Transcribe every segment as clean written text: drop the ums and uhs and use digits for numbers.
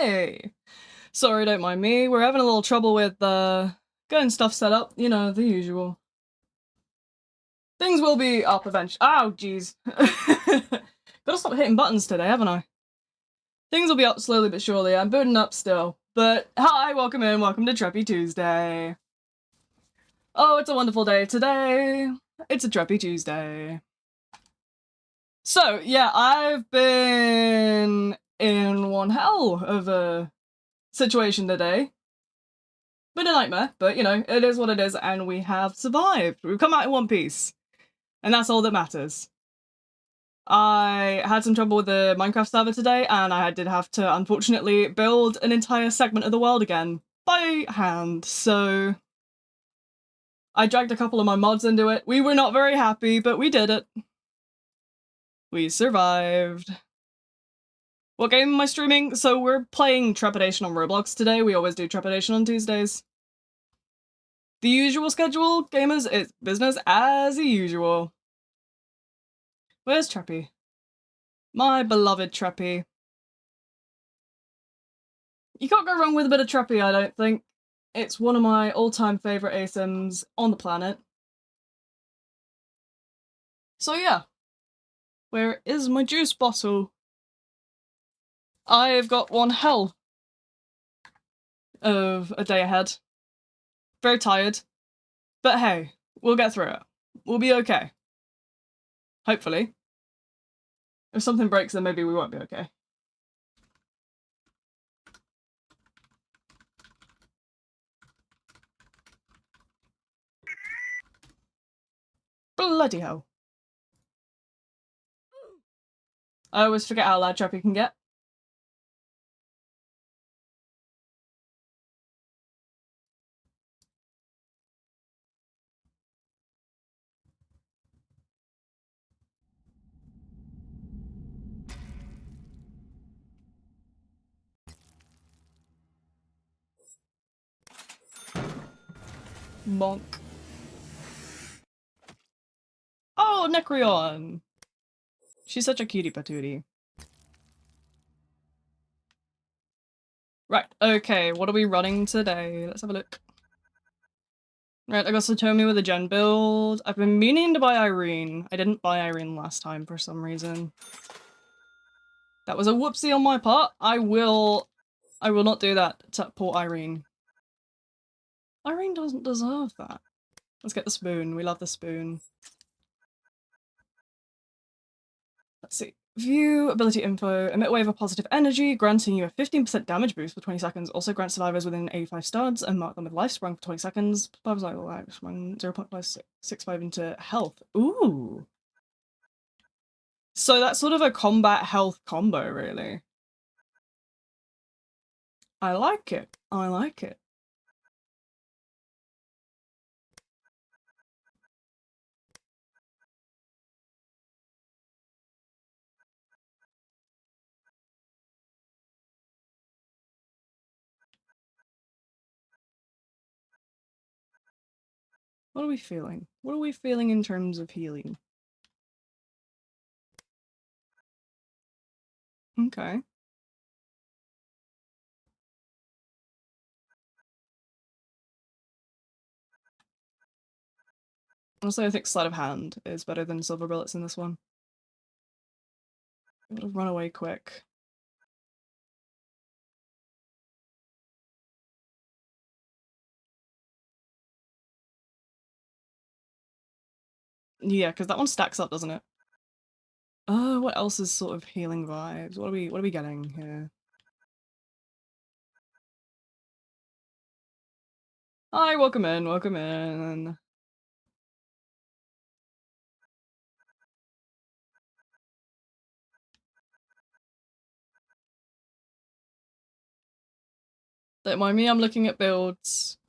Hey! Sorry, don't mind me. We're having a little trouble with, getting stuff set up. You know, the usual. Things will be up eventually. Ow, jeez. Gotta stop hitting buttons today, haven't I? Things will be up slowly but surely. I'm booting up still. But hi, welcome in. Welcome to Trepidation Tuesday. Oh, it's a wonderful day today. It's a Trepidation Tuesday. So, yeah, I've been in one hell of a situation today. Been a nightmare, but you know, it is what it is, and we have survived. We've come out in one piece, and that's all that matters. I had some trouble with the Minecraft server today, and I did have to, unfortunately, build an entire segment of the world again by hand, so I dragged a couple of my mods into it. We were not very happy, but we did it. We survived. What game am I streaming? So we're playing Trepidation on Roblox today. We always do Trepidation on Tuesdays. The usual schedule, gamers, it's business as usual. Where's Treppy? My beloved Treppy. You can't go wrong with a bit of Treppy, I don't think. It's one of my all-time favourite ASMs on the planet. So yeah. Where is my juice bottle? I've got one hell of a day ahead. Very tired. But hey, we'll get through it. We'll be okay. Hopefully. If something breaks, then maybe we won't be okay. Bloody hell. I always forget how loud Treppy can get. Monk. Oh, Necreon! She's such a cutie patootie. Right, okay, what are we running today? Let's have a look. Right, I got Satomi with a gen build. I've been meaning to buy Irene. I didn't buy Irene last time for some reason. That was a whoopsie on my part. I will not do that to poor Irene. Irene doesn't deserve that. Let's get the spoon. We love the spoon. Let's see. View, ability info, emit wave of positive energy, granting you a 15% damage boost for 20 seconds. Also grant survivors within 85 studs and mark them with life sprung for 20 seconds. Survivors like life sprung 0.565 into health. Ooh. So that's sort of a combat health combo, really. I like it. I like it. What are we feeling? What are we feeling in terms of healing? Okay. Honestly, I think Sleight of Hand is better than Silver Bullets in this one. I'm gonna run away quick. Yeah, because that one stacks up, doesn't it? Oh, what else is sort of healing vibes? What are we getting here? Hi, welcome in, welcome in. Don't mind me, I'm looking at builds.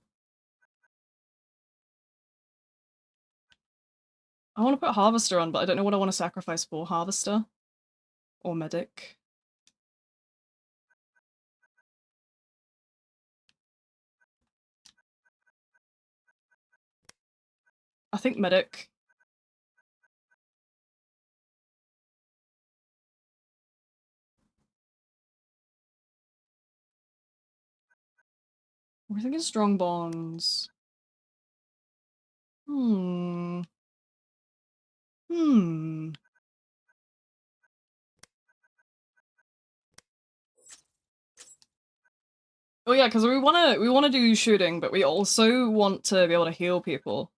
I want to put Harvester on, but I don't know what I want to sacrifice for. Harvester? Or Medic? I think Medic. We're thinking strong bonds. Hmm. Oh yeah, because we wanna do shooting, but we also want to be able to heal people.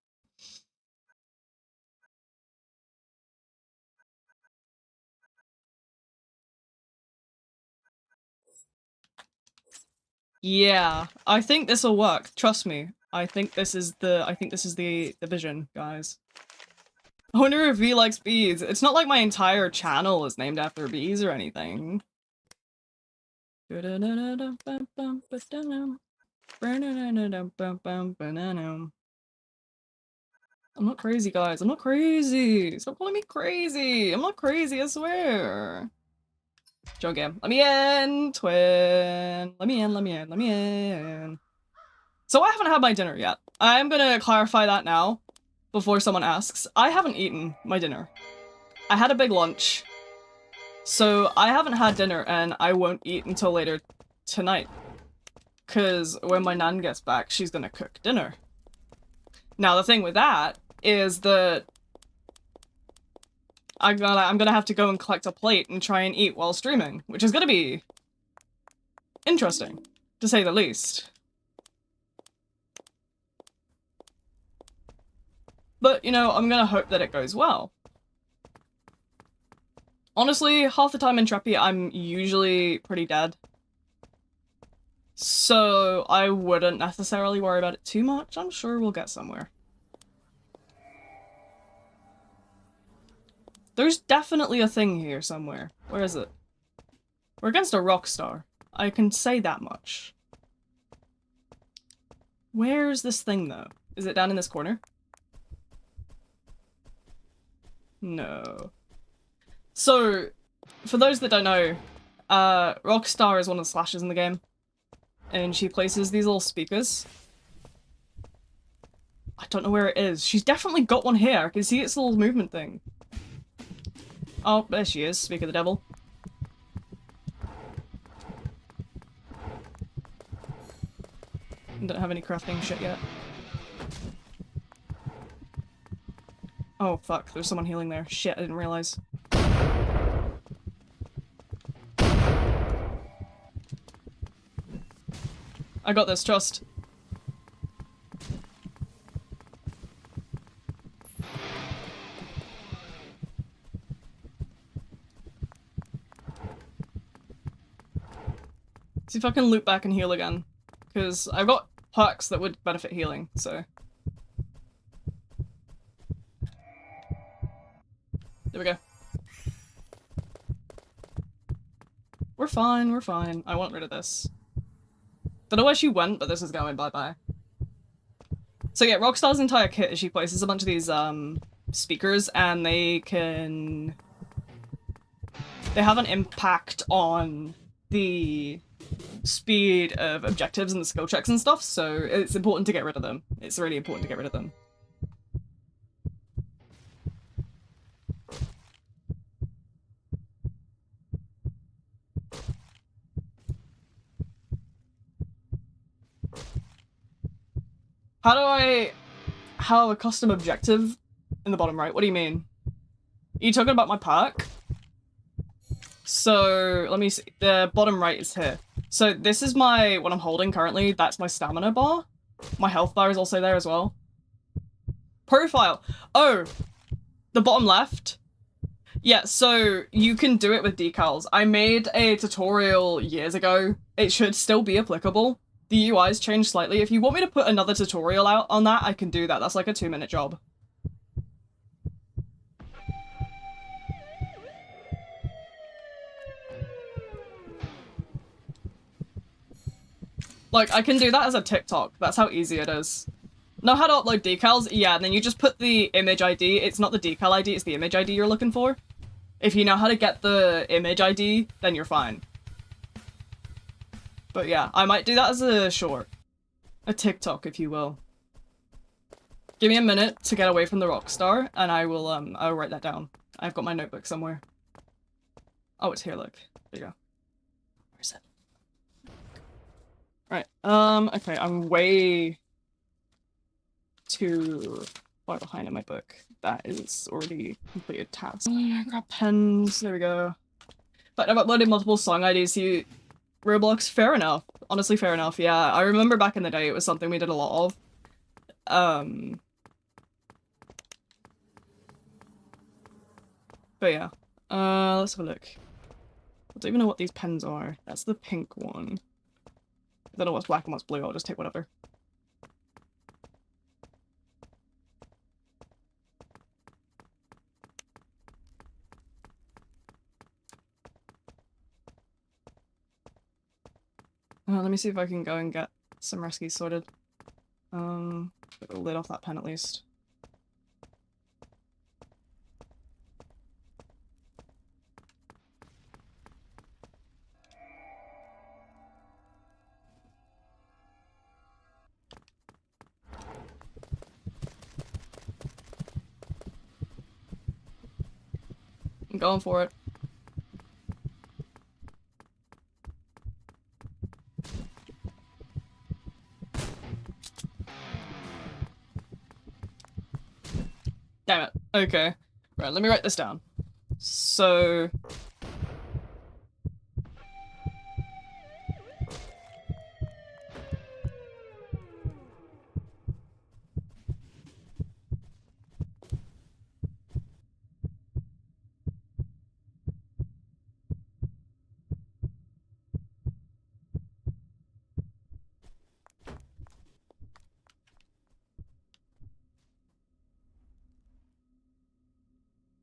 Yeah, I think this will work. Trust me. I think this is the vision, guys. I wonder if V likes bees. It's not like my entire channel is named after bees or anything. I'm not crazy, guys. I'm not crazy. Stop calling me crazy. I'm not crazy, I swear. Joe game. Let me in, twin. Let me in, let me in, let me in. So I haven't had my dinner yet. I'm gonna clarify that now before someone asks. I haven't eaten my dinner. I had a big lunch. So I haven't had dinner and I won't eat until later tonight. Cause when my nan gets back, she's gonna cook dinner. Now the thing with that is that I'm gonna have to go and collect a plate and try and eat while streaming, which is gonna be interesting, to say the least. But, you know, I'm gonna hope that it goes well. Honestly, half the time in Treppy, I'm usually pretty dead. So I wouldn't necessarily worry about it too much. I'm sure we'll get somewhere. There's definitely a thing here somewhere. Where is it? We're against a rock star. I can say that much. Where's this thing, though? Is it down in this corner? No. So, for those that don't know, Rockstar is one of the slashers in the game. And she places these little speakers. I don't know where it is. She's definitely got one here. I can see its little movement thing. Oh, there she is. Speak of the devil. Don't have any crafting shit yet. Oh, fuck. There's someone healing there. Shit, I didn't realize. I got this, trust. See if I can loop back and heal again. Because I've got perks that would benefit healing, so. There we go. We're fine, we're fine. I want rid of this. Don't know where she went, but this is going bye-bye. So yeah, Rockstar's entire kit is she places a bunch of these, speakers, and they have an impact on the speed of objectives and the skill checks and stuff, so it's important to get rid of them. It's really important to get rid of them. How do I have a custom objective in the bottom right? What do you mean? Are you talking about my perk? So, let me see. The bottom right is here. So this is what I'm holding currently. That's my stamina bar. My health bar is also there as well. Profile. Oh, the bottom left. Yeah, so you can do it with decals. I made a tutorial years ago. It should still be applicable. The UI's changed slightly. If you want me to put another tutorial out on that, I can do that. That's like a 2-minute job. Like, I can do that as a TikTok. That's how easy it is. Know how to upload decals? Yeah, and then you just put the image ID. It's not the decal ID, it's the image ID you're looking for. If you know how to get the image ID, then you're fine. But yeah, I might do that as a short. A TikTok, if you will. Give me a minute to get away from the Rockstar, and I'll write that down. I've got my notebook somewhere. Oh, it's here, look. There you go. Where's it? Right. Okay, I'm way too far behind in my book. That is already completed tasks. Grab pens, there we go. But I've uploaded multiple song IDs to Roblox, fair enough. Honestly, fair enough, yeah. I remember back in the day it was something we did a lot of. But yeah. Let's have a look. I don't even know what these pens are. That's the pink one. I don't know what's black and what's blue, I'll just take whatever. Let me see if I can go and get some rescues sorted. Get the lid off that pen at least. I'm going for it. Damn it. Okay. Right, let me write this down. So...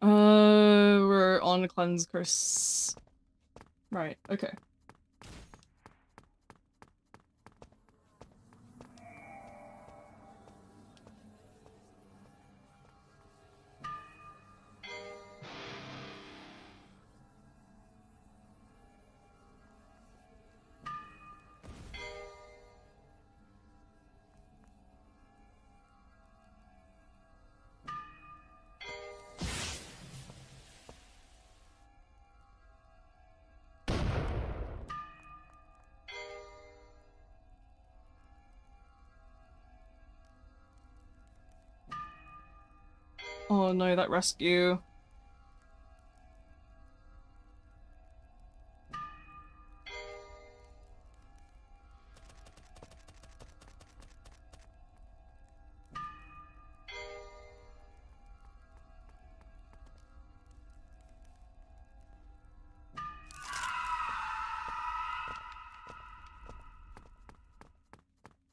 we're on cleanse course. Right, okay. Oh no, that rescue.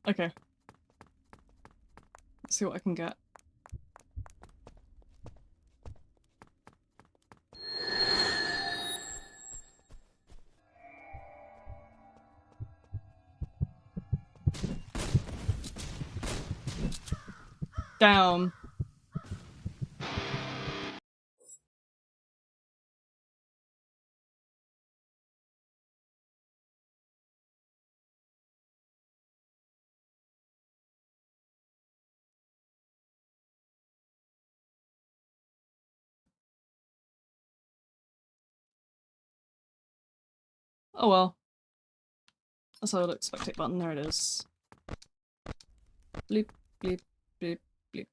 Okay. Let's see what I can get. Down. Oh well. That's how it looks. Spectate button, there it is. Bleep, bleep, bleep, bleep.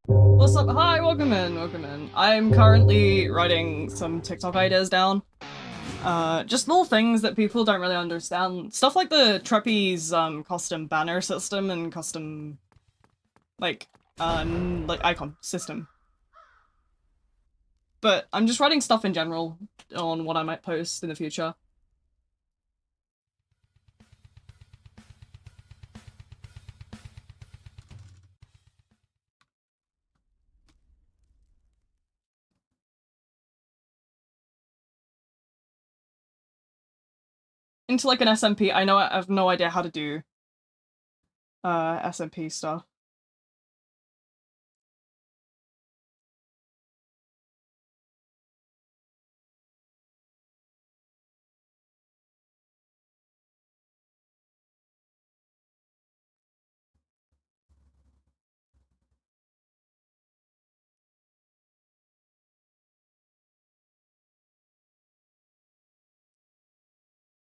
What's up? Hi, welcome in, welcome in. I'm currently writing some TikTok ideas down. Just little things that people don't really understand. Stuff like the Treppy's custom banner system and custom like icon system. But I'm just writing stuff in general on what I might post in the future. Into like an SMP, I have no idea how to do SMP stuff.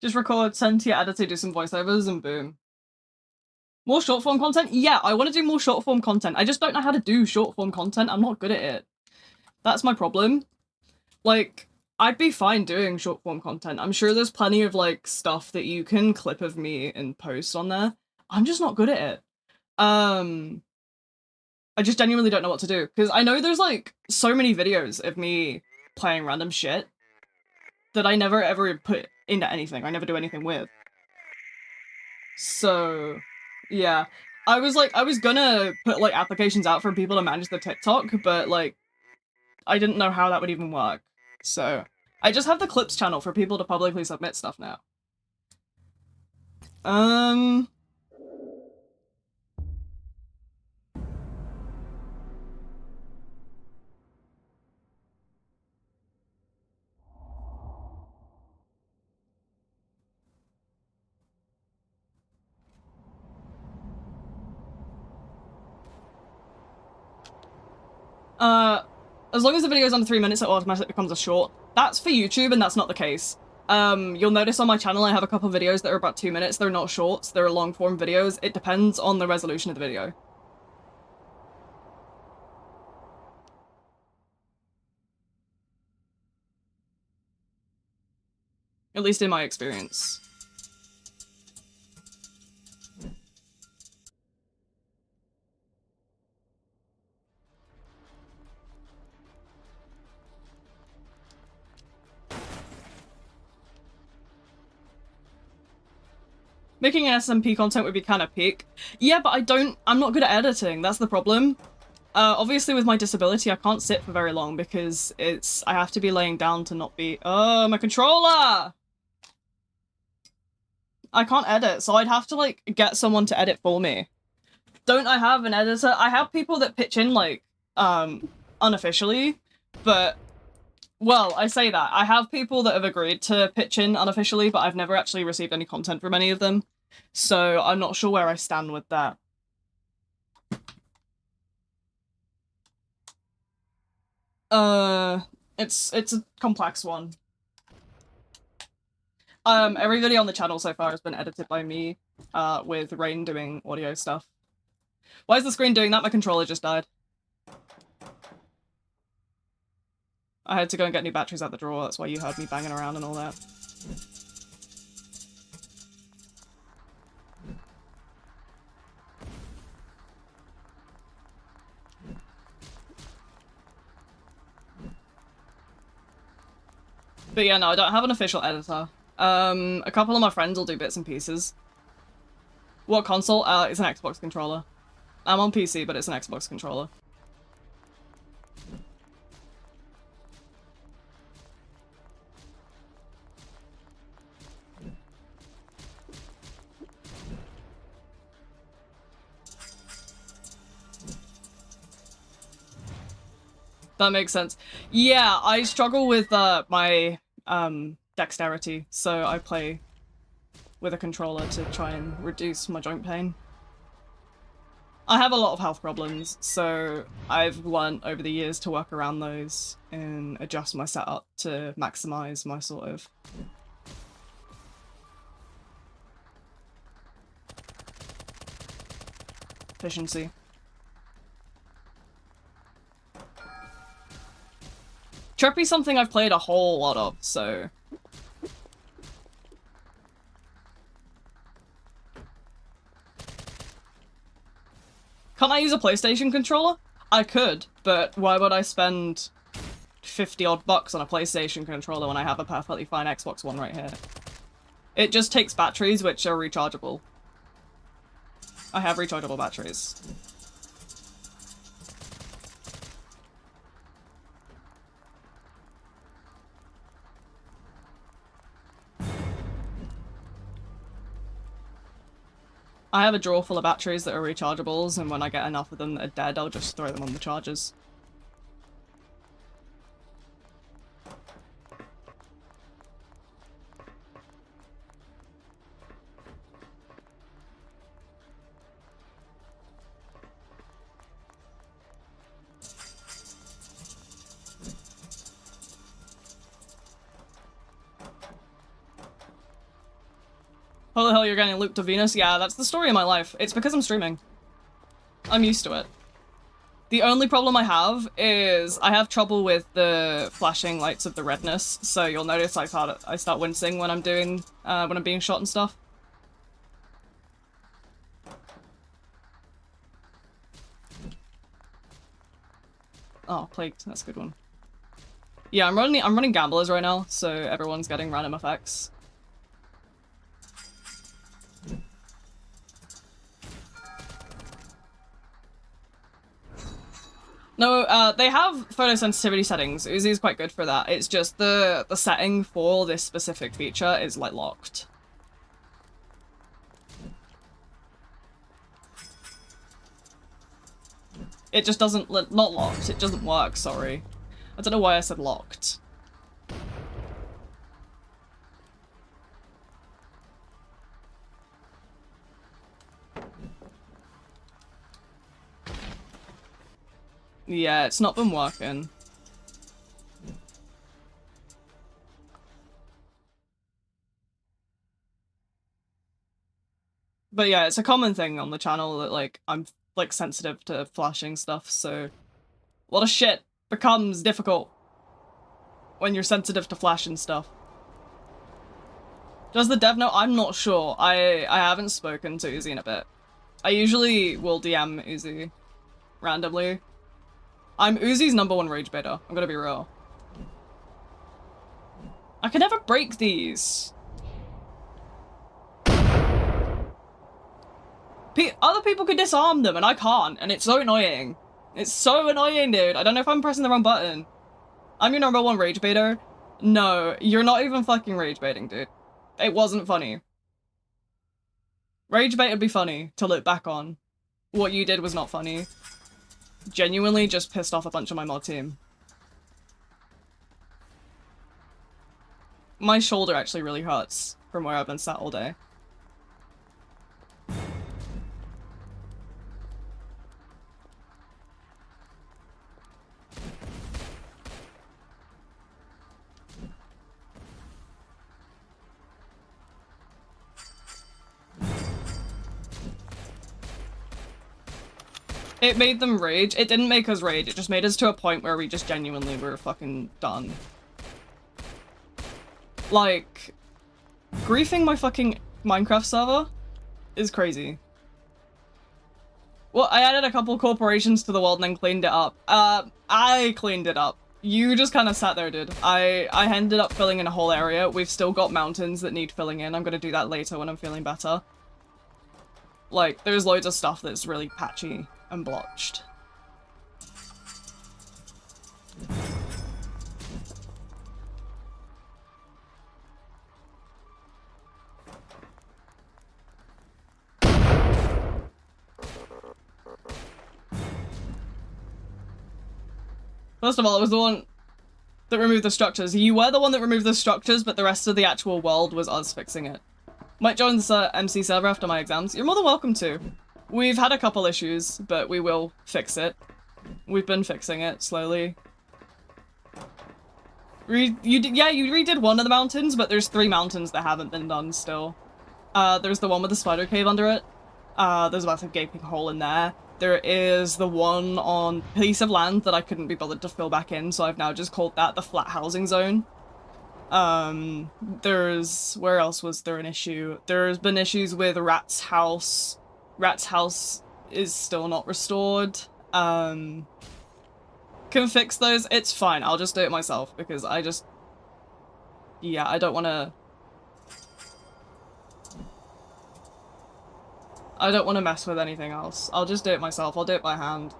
Just record, send to your editor, do some voiceovers, and boom. More short form content? Yeah, I want to do more short form content. I just don't know how to do short form content. I'm not good at it. That's my problem. Like, I'd be fine doing short form content. I'm sure there's plenty of, like, stuff that you can clip of me and post on there. I'm just not good at it. I just genuinely don't know what to do. Because I know there's, like, so many videos of me playing random shit that I never ever put into anything. I never do anything with. So, yeah. I was gonna put, like, applications out for people to manage the TikTok, but, like, I didn't know how that would even work. So, I just have the clips channel for people to publicly submit stuff now. As long as the video is under 3 minutes, it automatically becomes a short. That's for YouTube, and that's not the case. You'll notice on my channel I have a couple videos that are about 2 minutes. They're not shorts, they're long-form videos. It depends on the resolution of the video. At least in my experience. Making an SMP content would be kind of peak. Yeah, but I'm not good at editing, that's the problem. Obviously with my disability I can't sit for very long because I have to be laying down to not be- Oh, my controller! I can't edit, so I'd have to, like, get someone to edit for me. Don't I have an editor? I have people that pitch in, like, unofficially, but, well, I say that. I have people that have agreed to pitch in unofficially, but I've never actually received any content from any of them, so I'm not sure where I stand with that. It's a complex one. Every video on the channel so far has been edited by me, with Rain doing audio stuff. Why is the screen doing that? My controller just died. I had to go and get new batteries out the drawer, that's why you heard me banging around and all that. But yeah, no, I don't have an official editor. A couple of my friends will do bits and pieces. What console? It's an Xbox controller. I'm on PC, but it's an Xbox controller. That makes sense. Yeah, I struggle with my dexterity, so I play with a controller to try and reduce my joint pain. I have a lot of health problems, so I've learnt over the years to work around those and adjust my setup to maximize my sort of efficiency. Trepidation something I've played a whole lot of, so... Can't I use a PlayStation controller? I could, but why would I spend 50 odd bucks on a PlayStation controller when I have a perfectly fine Xbox One right here? It just takes batteries which are rechargeable. I have rechargeable batteries. I have a drawer full of batteries that are rechargeables, and when I get enough of them that are dead, I'll just throw them on the chargers. Oh, the hell, you're getting looped to Venus? Yeah, that's the story of my life. It's because I'm streaming. I'm used to it. The only problem I have is I have trouble with the flashing lights of the redness, so you'll notice I start wincing when I'm doing, when I'm being shot and stuff. Oh, Plagued, that's a good one. Yeah, I'm running Gamblers right now, so everyone's getting random effects. No, they have photosensitivity settings. Uzi's quite good for that. It's just the setting for this specific feature is, like, locked. It just doesn't- not locked, it doesn't work, sorry. I don't know why I said locked. Yeah, it's not been working. But yeah, it's a common thing on the channel that, like, I'm, like, sensitive to flashing stuff, so a lot of shit becomes difficult when you're sensitive to flashing stuff. Does the dev know? I'm not sure. I haven't spoken to Uzi in a bit. I usually will DM Uzi randomly. I'm Uzi's #1 rage baiter. I'm gonna be real. I can never break these. Other people can disarm them and I can't, and it's so annoying. It's so annoying, dude. I don't know if I'm pressing the wrong button. I'm your #1 rage baiter. No, you're not even fucking rage baiting, dude. It wasn't funny. Rage bait would be funny to look back on. What you did was not funny. Genuinely just pissed off a bunch of my mod team. My shoulder actually really hurts from where I've been sat all day. It made them rage. It didn't make us rage, it just made us to a point where we just genuinely were fucking done. Like, griefing my fucking Minecraft server is crazy. Well, I added a couple corporations to the world and then cleaned it up. I cleaned it up. You just kind of sat there, dude. I ended up filling in a whole area. We've still got mountains that need filling in. I'm gonna do that later when I'm feeling better. Like, there's loads of stuff that's really patchy and blotched. First of all, it was the one that removed the structures. You were the one that removed the structures, but the rest of the actual world was us fixing it. Might join the MC server after my exams. You're more than welcome to. We've had a couple issues, but we will fix it. We've been fixing it slowly. You redid one of the mountains, but there's 3 mountains that haven't been done still. There's the one with the spider cave under it. There's about a gaping hole in there. There is the one on a piece of land that I couldn't be bothered to fill back in, so I've now just called that the flat housing zone. Where else was there an issue? There's been issues with Rat's house. Rat's house is still not restored. Can fix those. It's fine. I'll just do it myself because I just... Yeah, I don't want to... I don't want to mess with anything else. I'll just do it myself. I'll do it by hand.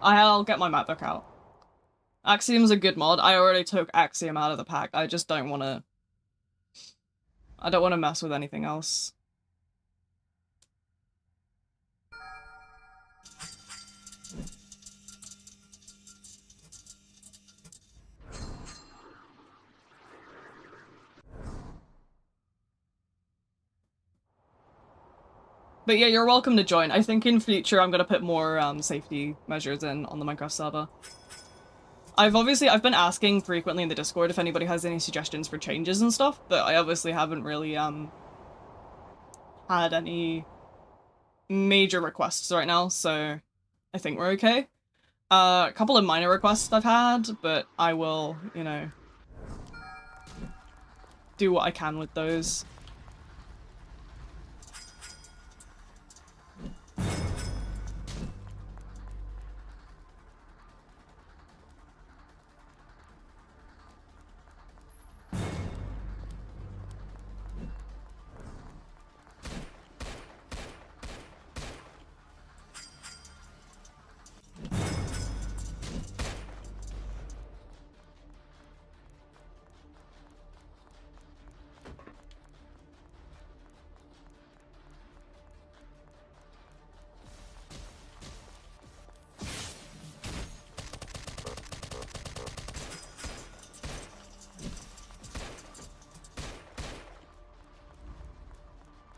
I'll get my map book out. Axiom's a good mod. I already took Axiom out of the pack. I just don't want to... I don't want to mess with anything else. But yeah, you're welcome to join. I think in future I'm gonna put more safety measures in on the Minecraft server. I've been asking frequently in the Discord if anybody has any suggestions for changes and stuff, but I obviously haven't really had any major requests right now, so I think we're okay. A couple of minor requests I've had, but I will, you know, do what I can with those.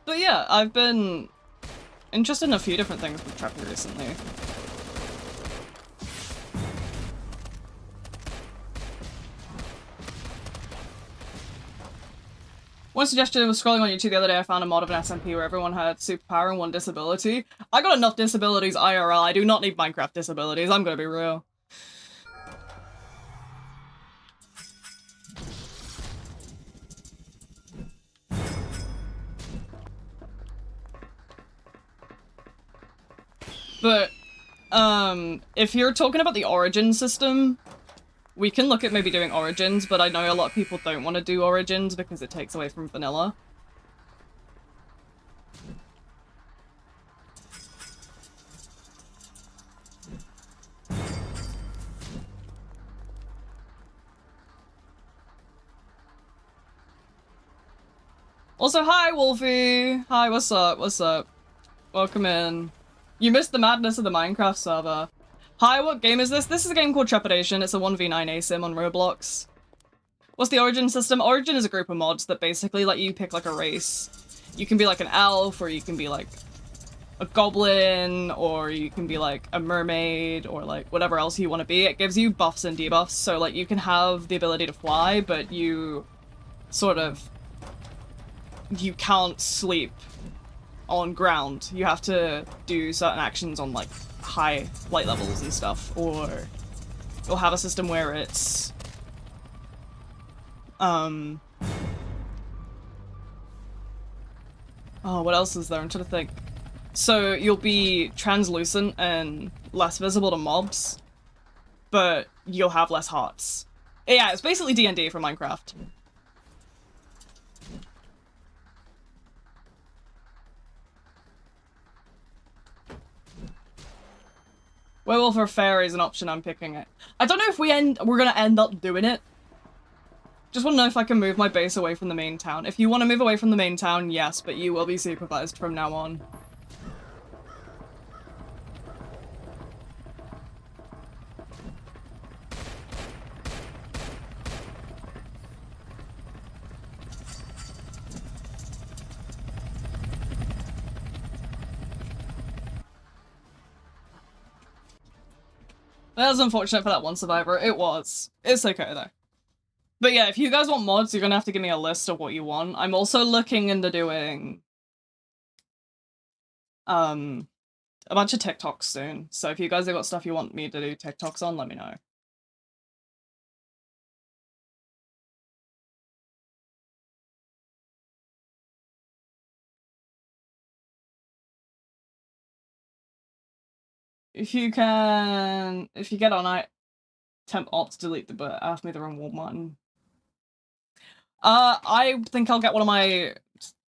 But yeah, I've been interested in a few different things with Trepidation recently. One suggestion was scrolling on YouTube the other day, I found a mod of an SMP where everyone had superpower and one disability. I got enough disabilities IRL, I do not need Minecraft disabilities, I'm gonna be real. But, if you're talking about the origin system, we can look at maybe doing origins, but I know a lot of people don't want to do origins because it takes away from vanilla. Also, hi, Wolfie! Hi, what's up? What's up? Welcome in. You missed the madness of the Minecraft server. Hi, what game is this? This is a game called Trepidation. It's a 1v9 asim on Roblox. What's the origin system? Origin is a group of mods that basically let you pick like a race. You can be like an elf, or you can be like a goblin, or you can be like a mermaid, or like whatever else you want to be. It gives you buffs and debuffs, so like you can have the ability to fly, but you sort of... you can't sleep on ground. You have to do certain actions on like high flight levels and stuff, or you'll have a system where it's oh, what else is there? I'm trying to think. So you'll be translucent and less visible to mobs, but you'll have less hearts. Yeah, it's basically D&D for Minecraft. Werewolf or Fairy is an option, I'm picking it. I don't know if we're gonna end up doing it. Just want to know if I can move my base away from the main town. If you want to move away from the main town, yes, but you will be supervised from now on. That was unfortunate for that one survivor. It was. It's okay, though. But yeah, if you guys want mods, you're gonna have to give me a list of what you want. I'm also looking into doing... a bunch of TikToks soon. So if you guys have got stuff you want me to do TikToks on, let me know. If you get on, I temp alt to delete the but ask me the wrong one. I think I'll get one of my...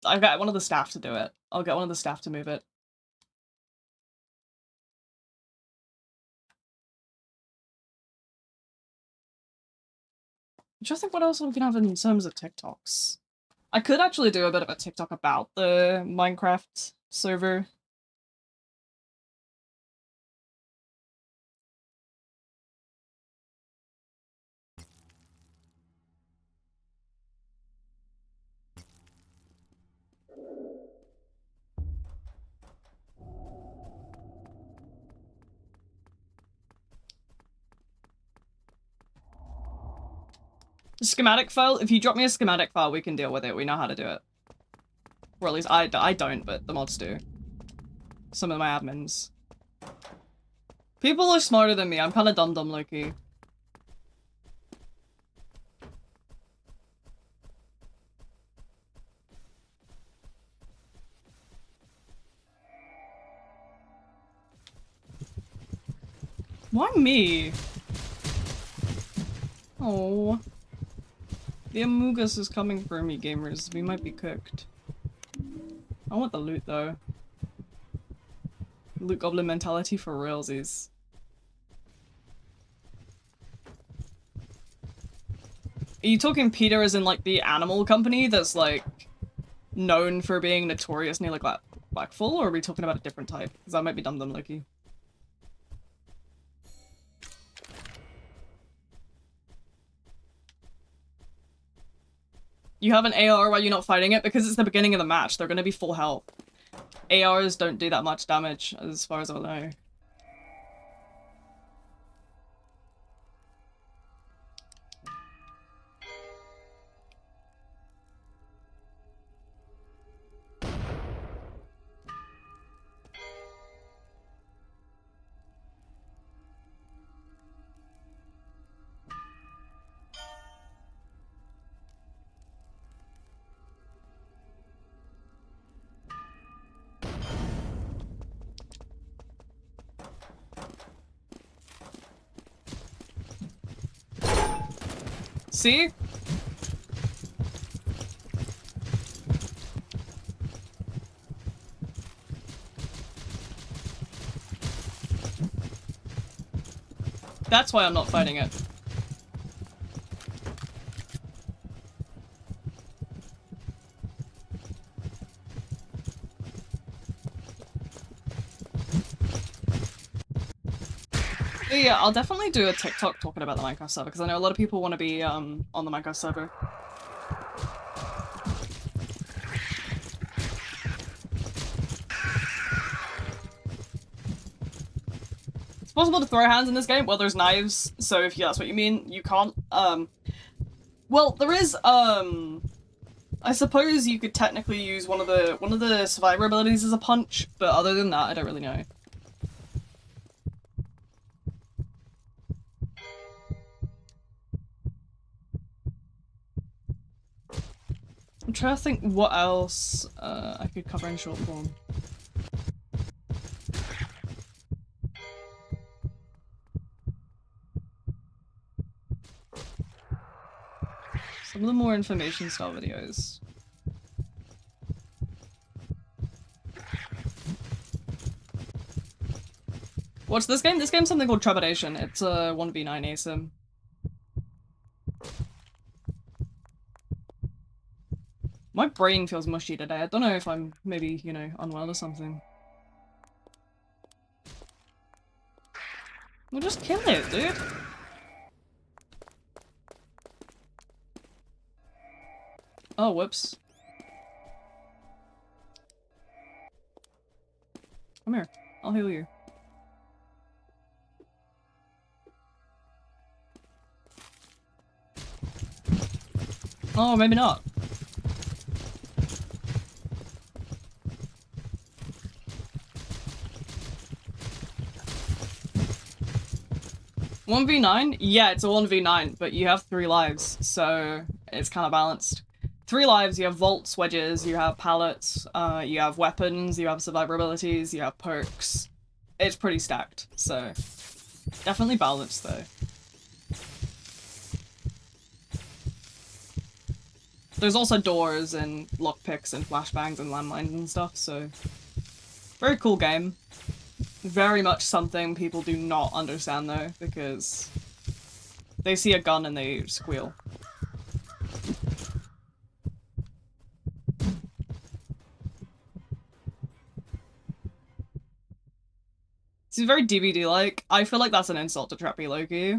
I'll get one of the staff to do it. I'll get one of the staff to move it. I'm trying to think what else we can have in terms of TikToks. I could actually do a bit of a TikTok about the Minecraft server. Schematic file? If you drop me a schematic file, we can deal with it. We know how to do it. Or at least I don't, but the mods do. Some of my admins. People are smarter than me. I'm kind of dumb low-key. Why me? Oh. The Amogus is coming for me, gamers. We might be cooked. I want the loot, though. Loot goblin mentality for realsies. Are you talking Peter as in, like, the animal company that's, like, known for being notorious near, like, Blackfall, or are we talking about a different type? Because that might be dumb Loki. You have an AR while you're not fighting it? Because it's the beginning of the match. They're gonna be full health. ARs don't do that much damage, as far as I know. See? That's why I'm not fighting it. But yeah, I'll definitely do a TikTok talking about the Minecraft server, because I know a lot of people want to be on the Minecraft server. It's possible to throw hands in this game. Well, there's knives, so if that's what you mean, you can't. Well, there is, I suppose you could technically use one of the survivor abilities as a punch, but other than that, I don't really know. I'm trying to think what else I could cover in short form. Some of the more information style videos. What's this game? This game's something called Trepidation. It's a 1v9 ASIM. My brain feels mushy today. I don't know if I'm maybe, you know, unwell or something. Well, just kill it, dude. Oh, whoops. Come here. I'll heal you. Oh, maybe not. "1v9? Yeah, it's a 1v9, but you have 3 lives, so it's kind of balanced. 3 lives, you have vaults, wedges, you have pallets, you have weapons, you have survivor abilities, you have perks. It's pretty stacked, so definitely balanced though. There's also doors and lockpicks and flashbangs and landmines and stuff, so very cool game. Very much something people do not understand though, because they see a gun and they squeal. It's very DVD-like. I feel like that's an insult to Trappy Loki.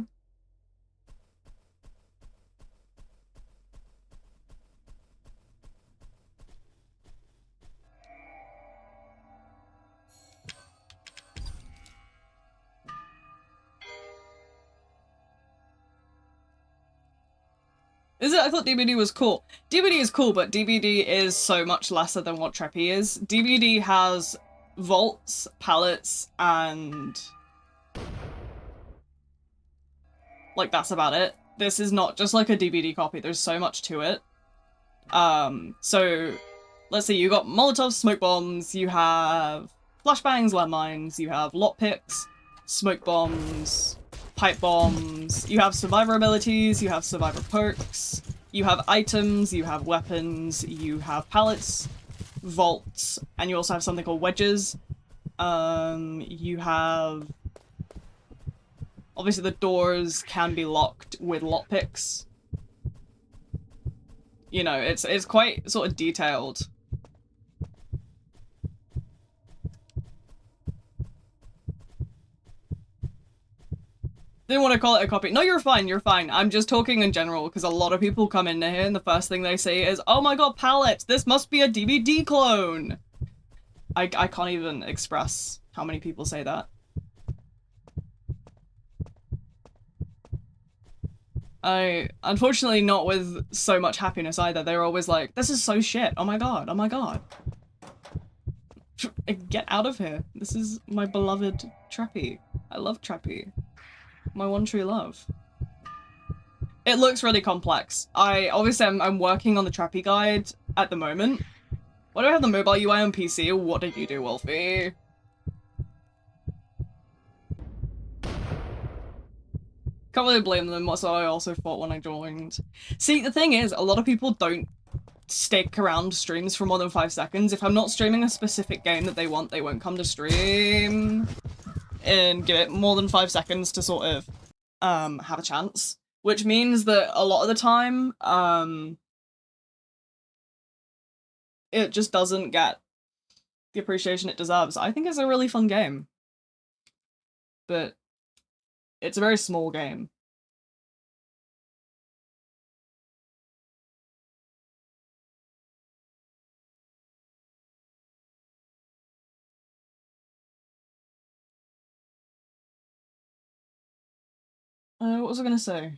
Is it? I thought DBD was cool. DBD is cool, but DBD is so much lesser than what Treppy is. DBD has vaults, pallets, and like that's about it. This is not just like a DBD copy. There's so much to it. So let's see. You got Molotovs, smoke bombs. You have flashbangs, landmines. You have lockpicks, smoke bombs, pipe bombs. You have survivor abilities. You have survivor perks. You have items. You have weapons. You have pallets, vaults, and you also have something called wedges. You have... Obviously the doors can be locked with lockpicks. You know, it's quite sort of detailed. Didn't want to call it a copy. No, you're fine, you're fine. I'm just talking in general, because a lot of people come in here and the first thing they say is, oh my god, pallets! This must be a DVD clone! I can't even express how many people say that. Unfortunately not with so much happiness either. They're always like, this is so shit, oh my god, oh my god. Get out of here. This is my beloved Treppy. I love Treppy. My one true love. It looks really complex. Obviously I'm working on the Treppy guide at the moment. Why do I have the mobile UI on PC? What did you do, Wolfie? Can't really blame them, that's what I also thought when I joined. See, the thing is, a lot of people don't stick around streams for more than 5 seconds. If I'm not streaming a specific game that they want, they won't come to stream and give it more than 5 seconds to sort of have a chance. Which means that a lot of the time, it just doesn't get the appreciation it deserves. I think it's a really fun game. But it's a very small game. What was I gonna say?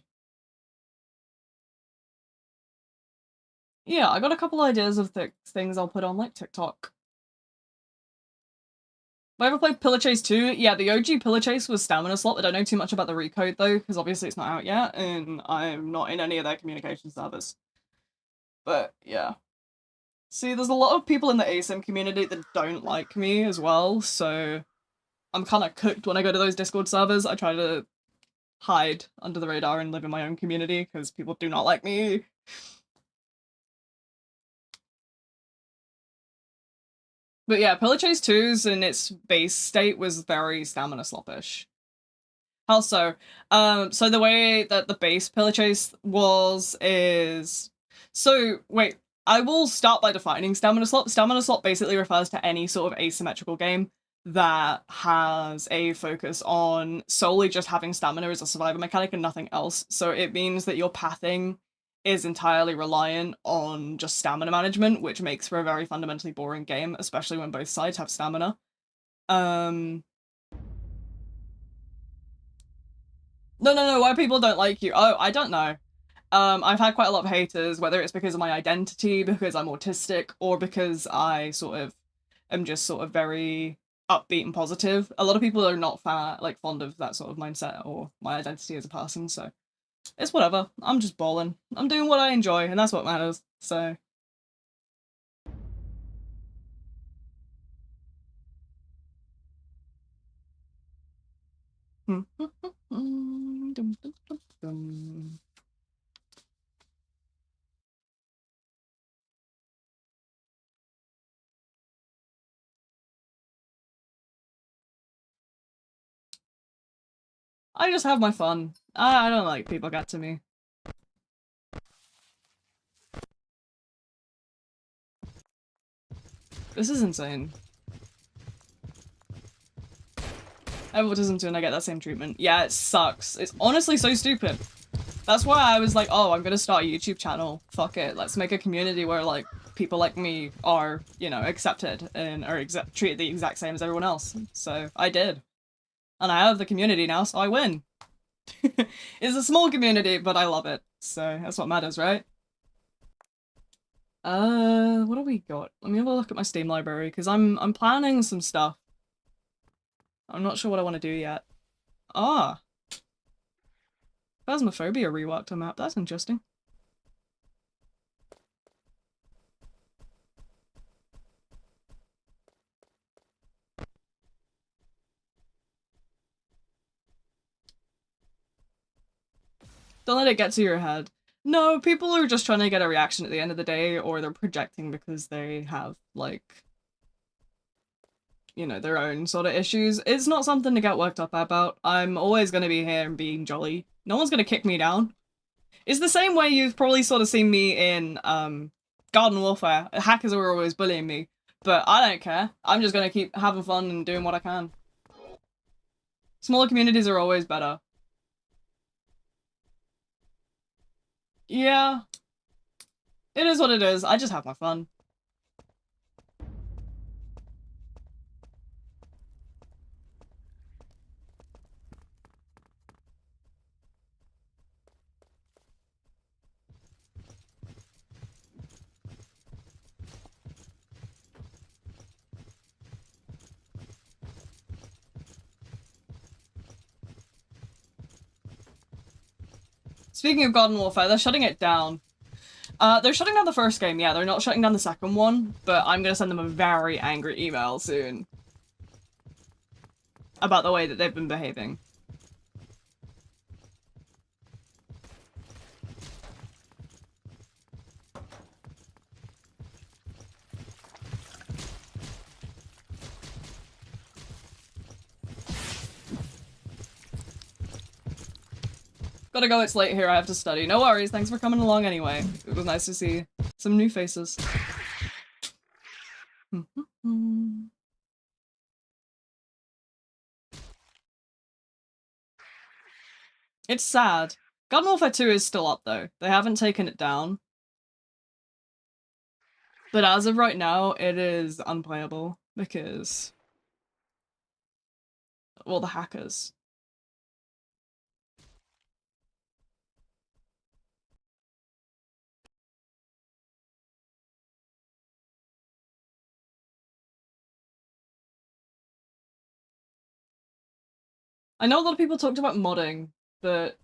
Yeah, I got a couple ideas of things I'll put on, like, TikTok. Have I ever played Pillar Chase 2? Yeah, the OG Pillar Chase was Stamina Slot. I don't know too much about the recode, though, because obviously it's not out yet, and I'm not in any of their communication servers. But, yeah. See, there's a lot of people in the ASIM community that don't like me as well, so I'm kind of cooked when I go to those Discord servers. I try to hide under the radar and live in my own community, because people do not like me. But yeah, Pillar Chase 2's in its base state was very stamina sloppish. How so? So the way that the base Pillar Chase is... So, wait, I will start by defining stamina slop. Stamina slop basically refers to any sort of asymmetrical game that has a focus on solely just having stamina as a survivor mechanic and nothing else. So it means that your pathing is entirely reliant on just stamina management, which makes for a very fundamentally boring game, especially when both sides have stamina. No, why people don't like you? Oh, I don't know. I've had quite a lot of haters, whether it's because of my identity, because I'm autistic, or because I sort of am just sort of very upbeat and positive. A lot of people are not fond of that sort of mindset or my identity as a person, so it's whatever. I'm just balling. I'm doing what I enjoy, and that's what matters, so. I just have my fun. I don't like people get to me. This is insane. I have autism too and I get that same treatment. Yeah, it sucks. It's honestly so stupid. That's why I was like, oh, I'm gonna start a YouTube channel. Fuck it. Let's make a community where, like, people like me are, you know, accepted and are treated the exact same as everyone else. So I did. And I have the community now, so I win. It's a small community, but I love it. So that's what matters, right? What do we got? Let me have a look at my Steam library, because I'm planning some stuff. I'm not sure what I want to do yet. Ah, Phasmophobia reworked a map. That's interesting. Don't let it get to your head. No, people are just trying to get a reaction at the end of the day, or they're projecting because they have, like, you know, their own sort of issues. It's not something to get worked up about. I'm always going to be here and being jolly. No one's going to kick me down. It's the same way you've probably sort of seen me in Garden Warfare. Hackers are always bullying me, but I don't care. I'm just going to keep having fun and doing what I can. Smaller communities are always better. Yeah. It is what it is. I just have my fun. Speaking of Garden Warfare, they're shutting it down. They're shutting down the first game, yeah, they're not shutting down the second one, but I'm gonna send them a very angry email soon about the way that they've been behaving. Gotta go, it's late here, I have to study. No worries, thanks for coming along anyway. It was nice to see some new faces. It's sad. Garden Warfare 2 is still up though. They haven't taken it down. But as of right now, it is unplayable because, well, the hackers. I know a lot of people talked about modding, but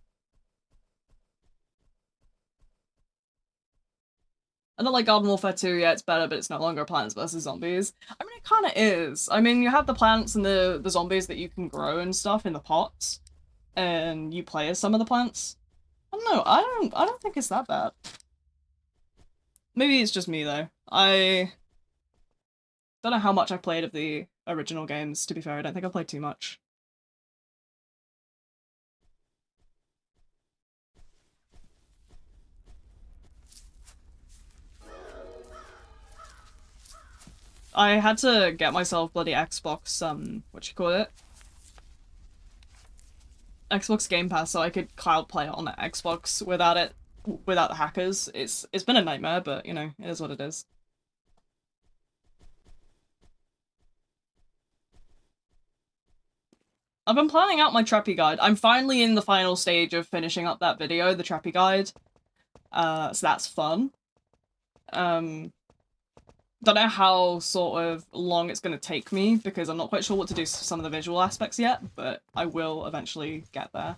I don't like Garden Warfare 2, yeah, it's better, but it's no longer Plants vs. Zombies. I mean, it kind of is. I mean, you have the plants and the zombies that you can grow and stuff in the pots, and you play as some of the plants. I don't know, I don't think it's that bad. Maybe it's just me, though. I don't know how much I played of the original games, to be fair. I don't think I played too much. I had to get myself bloody Xbox, what you call it? Xbox Game Pass so I could cloud play it on Xbox without the hackers. It's been a nightmare, but you know, it is what it is. I've been planning out my Treppy guide. I'm finally in the final stage of finishing up that video, the Treppy guide. So that's fun. Don't know how sort of long it's going to take me because I'm not quite sure what to do for some of the visual aspects yet, but I will eventually get there.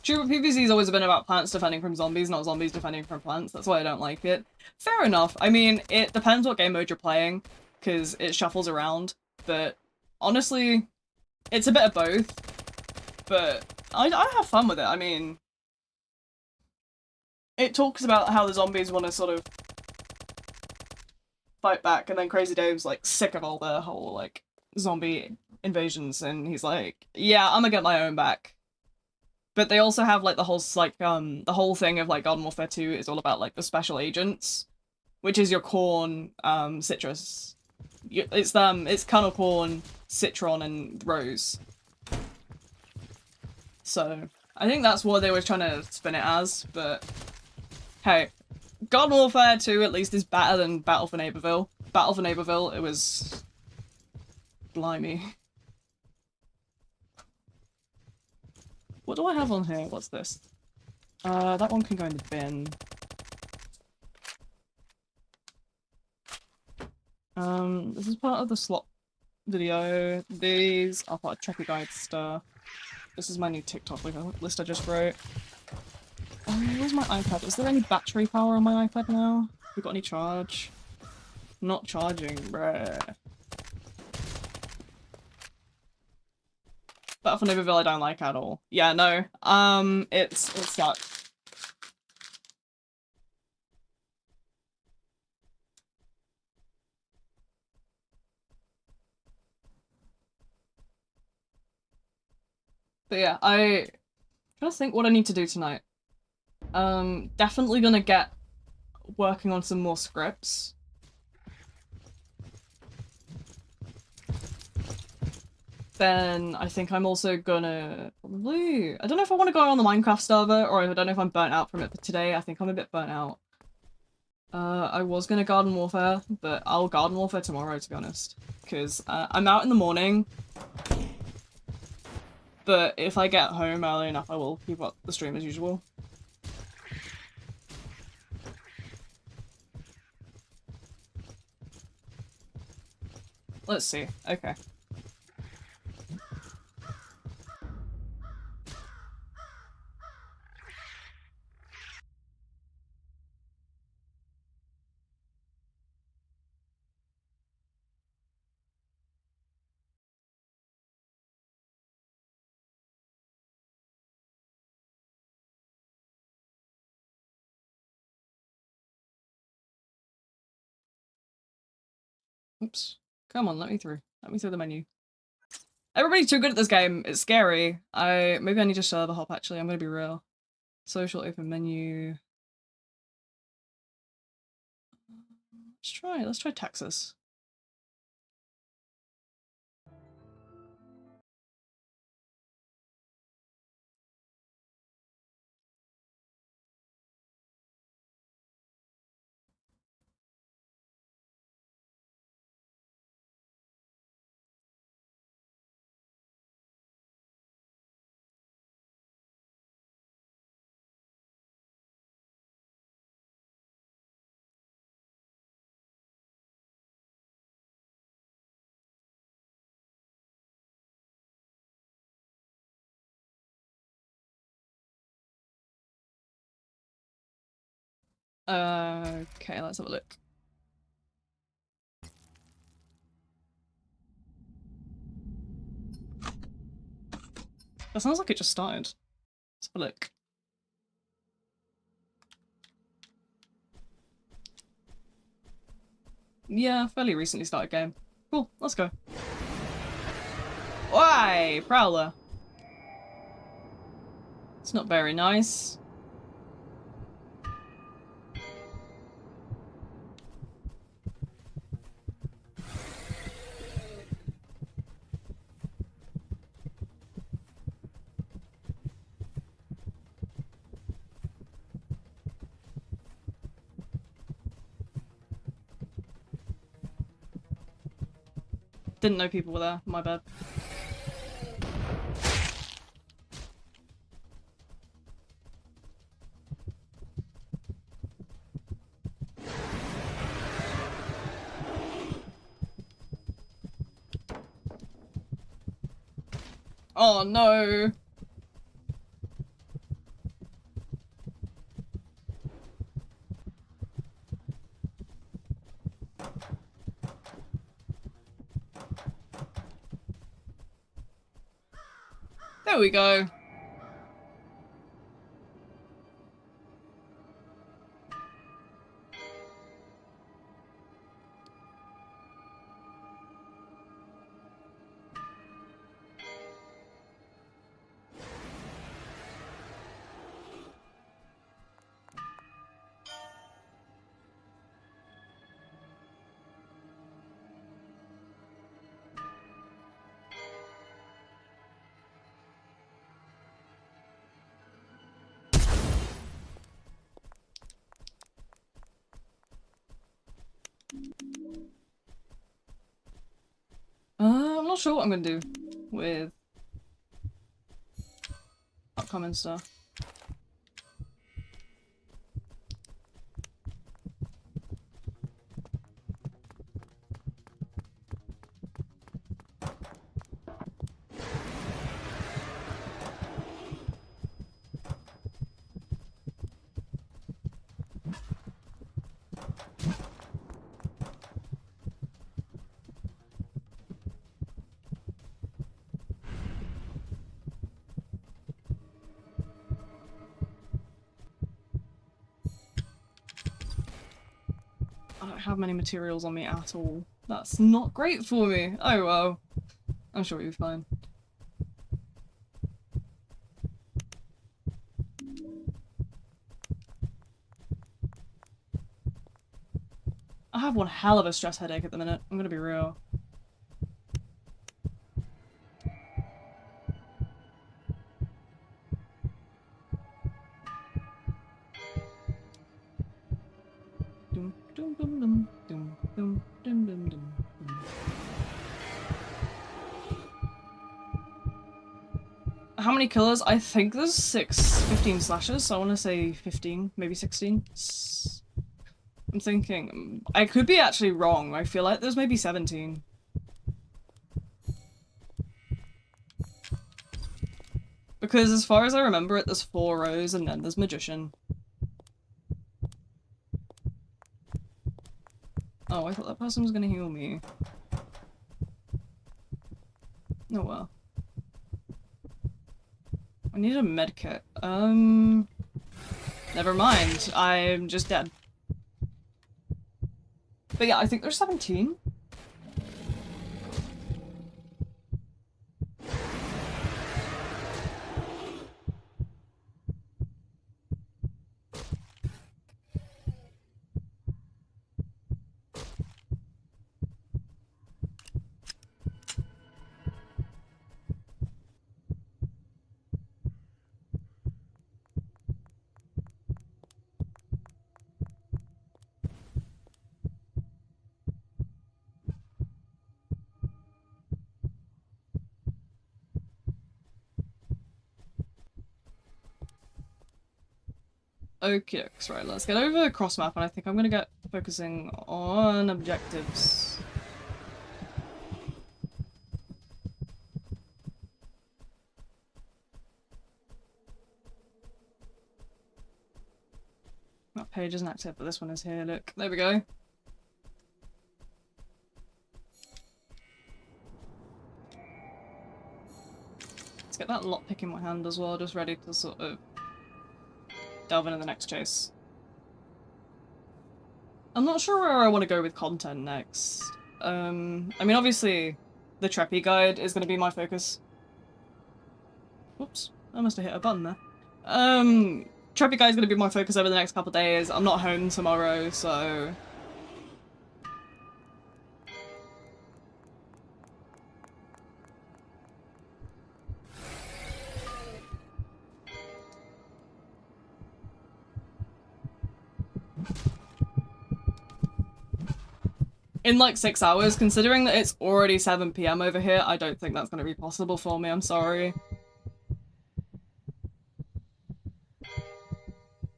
True, but PvZ's always been about plants defending from zombies, not zombies defending from plants. That's why I don't like it. Fair enough. I mean, it depends what game mode you're playing, because it shuffles around, but honestly, it's a bit of both. But I have fun with it. I mean, it talks about how the zombies want to sort of fight back, and then Crazy Dave's like sick of all the whole like zombie invasions, and he's like, yeah, I'm gonna get my own back. But they also have like the whole the whole thing of like Garden Warfare 2 is all about like the special agents, which is your corn, citrus. It's kernel corn, citron, and rose. So I think that's what they were trying to spin it as, but hey, Garden Warfare 2 at least is better than Battle for Neighborville. Battle for Neighborville, it was Blimey. What do I have on here? What's this? That one can go in the bin. This is part of the slot video. These are part of Trepidation Guide stuff. This is my new TikTok list I just wrote. Where's my iPad? Is there any battery power on my iPad now? We got any charge? Not charging, bruh. Battle for Noboville I don't like at all. Yeah, no. It sucks. But yeah, I'm trying to think what I need to do tonight. Definitely gonna get working on some more scripts. Then I think I'm also gonna probably... I don't know if I want to go on the Minecraft server, or I don't know if I'm burnt out from it, but today I think I'm a bit burnt out. I was gonna Garden Warfare, but I'll Garden Warfare tomorrow, to be honest. Because I'm out in the morning, but if I get home early enough, I will keep up the stream as usual. Let's see. Okay. Oops. Come on, let me through. Let me through the menu. Everybody's too good at this game. It's scary. Maybe I need to server hop, actually. I'm gonna be real. Social open menu. Let's try Texas. Okay, let's have a look. That sounds like it just started. Let's have a look. Yeah, fairly recently started game. Cool, let's go. Why, Prowler? It's not very nice. Didn't know people were there, my bad. Oh no! There we go. not sure what I'm gonna do with upcoming stuff. I don't have many materials on me at all. That's not great for me. Oh well. I'm sure you'll be fine. I have one hell of a stress headache at the minute. I'm gonna be real. Dum, dum, dum, dum, dum, dum, dum, dum, dum. How many killers? I think there's 15 slashes, so I want to say 15, maybe 16. I'm thinking, I could be actually wrong. I feel like there's maybe 17. Because as far as I remember it, there's 4 rows and then there's Magician. Oh, I thought that person was gonna heal me. Oh well. I need a medkit. Never mind. I'm just dead. But yeah, I think there's 17. Okay, right, let's get over cross map, and I think I'm gonna get focusing on objectives. That page isn't active, but this one is here. Look, there we go. Let's get that lockpick in my hand as well, just ready to sort of delve into the next chase. I'm not sure where I want to go with content next. I mean, obviously, the Treppy guide is going to be my focus. Whoops, I must have hit a button there. Treppy guide is going to be my focus over the next couple of days. I'm not home tomorrow, so... in like 6 hours, considering that it's already 7 PM over here, I don't think that's going to be possible for me, I'm sorry.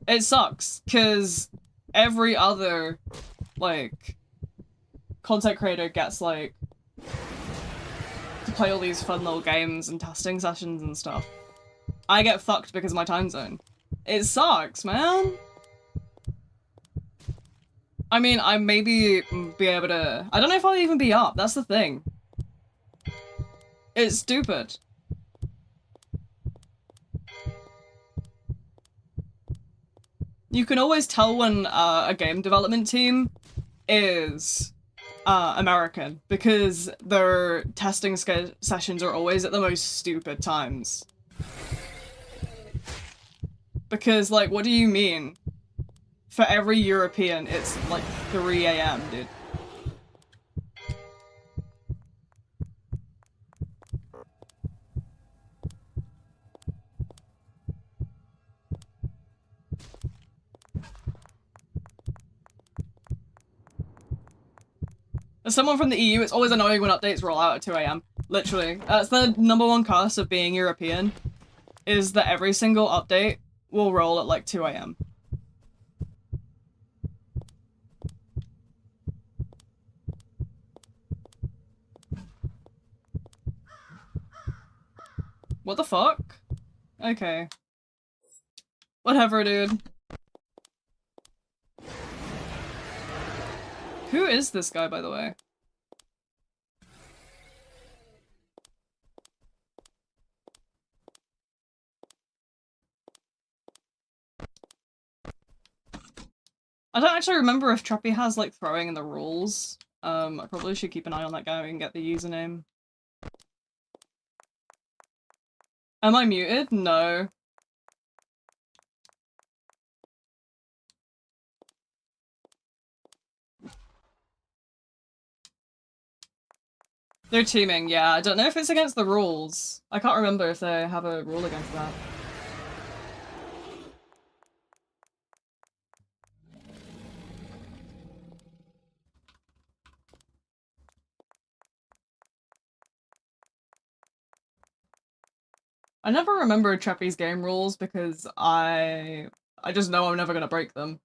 It sucks, because every other, like, content creator gets, like, to play all these fun little games and testing sessions and stuff. I get fucked because of my time zone. It sucks, man! I mean, I maybe be able to... I don't know if I'll even be up, that's the thing. It's stupid. You can always tell when a game development team is American, because their testing sessions are always at the most stupid times. Because, like, what do you mean? For every European, it's like 3 AM, dude. As someone from the EU, it's always annoying when updates roll out at 2 AM. Literally. That's the #1 curse of being European, is that every single update will roll at like 2 AM. What the fuck? Okay. Whatever, dude. Who is this guy, by the way? I don't actually remember if Treppy has, like, throwing in the rules. I probably should keep an eye on that guy and get the username. Am I muted? No. They're teaming, yeah. I don't know if it's against the rules. I can't remember if they have a rule against that. I never remember Treppy's game rules because I just know I'm never gonna break them.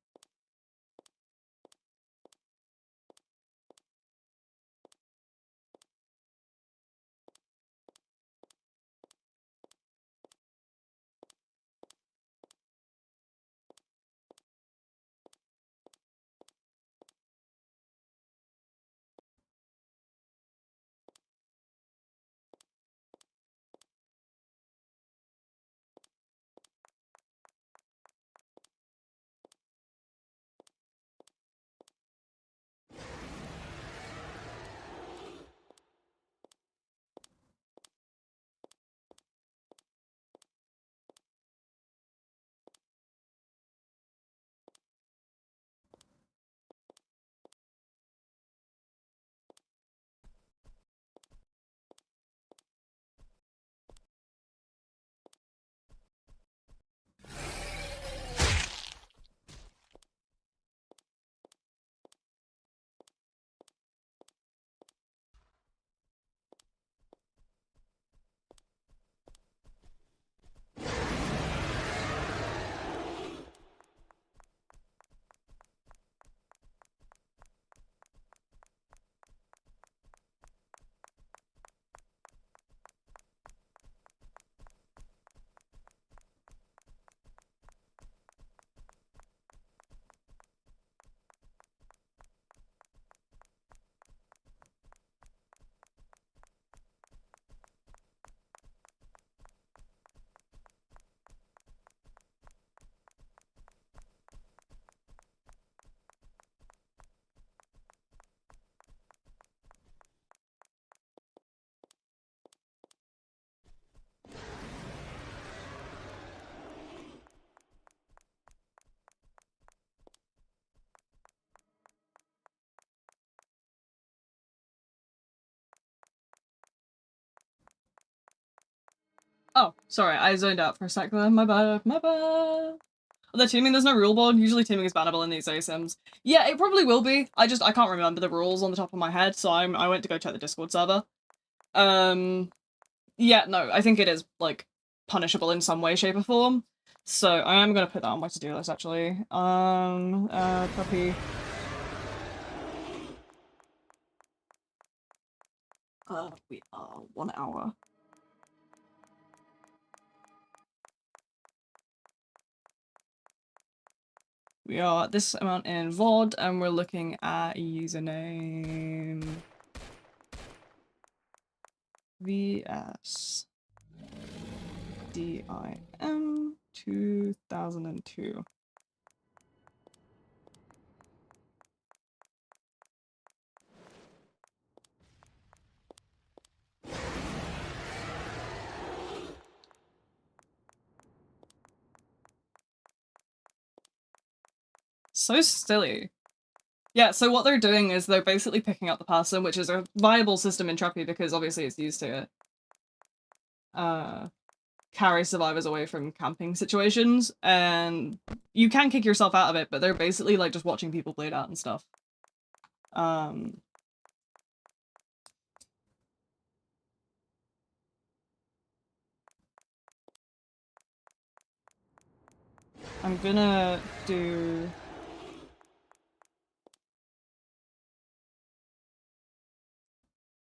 Oh, sorry, I zoned out for a sec there. My bad, my bad. The teaming, there's no rule board. Usually teaming is bannable in these ASIMs. Yeah, it probably will be. I can't remember the rules on the top of my head, so I went to go check the Discord server. Yeah, no, I think it is, like, punishable in some way, shape, or form. So I am gonna put that on my to-do list, actually. Copy. We are 1 hour. We are this amount in VOD, and we're looking at username VS DIM 2002. So silly. Yeah, so what they're doing is they're basically picking up the person, which is a viable system in Treppy because obviously it's used to carry survivors away from camping situations, and you can kick yourself out of it, but they're basically like just watching people bleed out and stuff. I'm gonna do...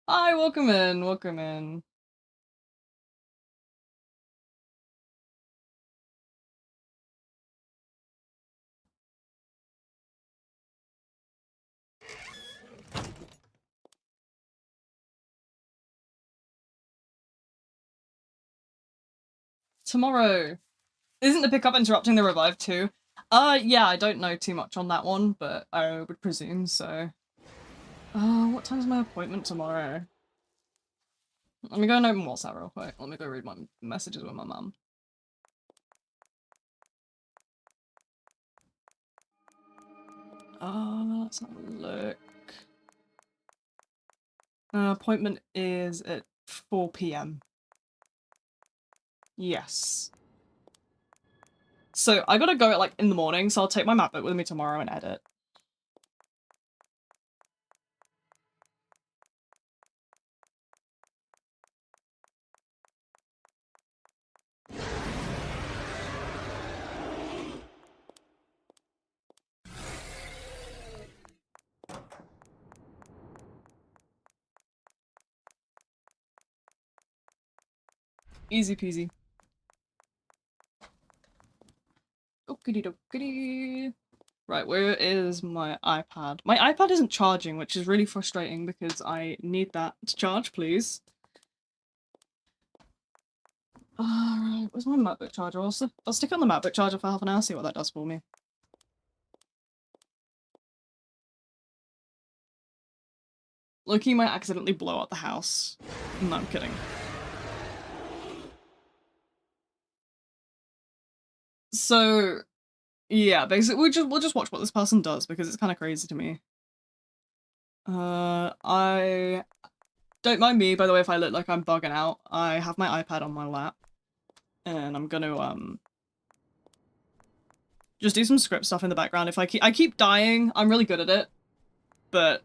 Hi, welcome in, welcome in. Tomorrow. Isn't the pickup interrupting the revive too? Yeah, I don't know too much on that one, but I would presume so. What time's my appointment tomorrow? Let me go and open WhatsApp real quick. Let me go read my messages with my mum. Let's have a look. Appointment is at 4 PM. Yes. So I gotta go at like in the morning, so I'll take my MacBook with me tomorrow and edit. Easy peasy. Okie dokie. Right, where is my iPad? My iPad isn't charging, which is really frustrating because I need that to charge, please. Alright, where's my MacBook charger? I'll stick it on the MacBook charger for half an hour, see what that does for me. Loki might accidentally blow up the house. No, I'm kidding. So, yeah, basically we'll just watch what this person does because it's kind of crazy to me. I don't mind me, by the way, if I look like I'm bugging out. I have my iPad on my lap, and I'm gonna just do some script stuff in the background. If I keep dying, I'm really good at it, but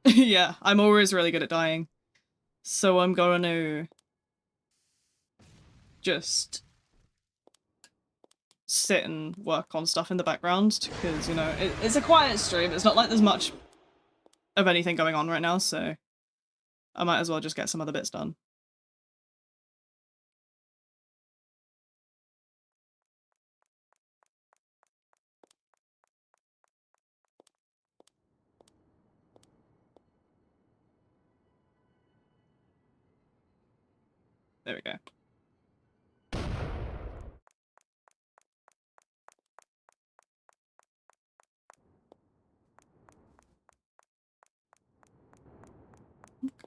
yeah, I'm always really good at dying. So I'm going to just sit and work on stuff in the background because, you know, it's a quiet stream. It's not like there's much of anything going on right now, so I might as well just get some other bits done. There we go.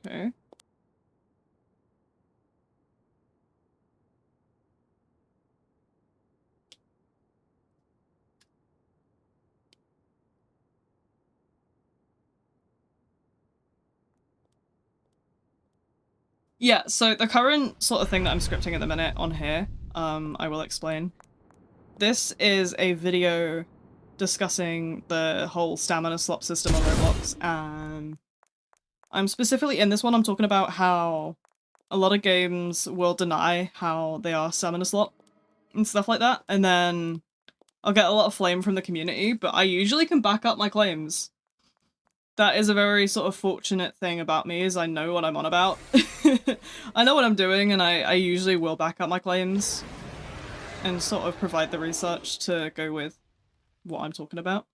Okay. Yeah, so the current sort of thing that I'm scripting at the minute on here, I will explain. This is a video discussing the whole stamina slot system on Roblox, and I'm specifically in this one, I'm talking about how a lot of games will deny how they are stamina slot and stuff like that, and then I'll get a lot of flame from the community, but I usually can back up my claims. That is a very sort of fortunate thing about me, is I know what I'm on about. I know what I'm doing, and I usually will back up my claims and sort of provide the research to go with what I'm talking about.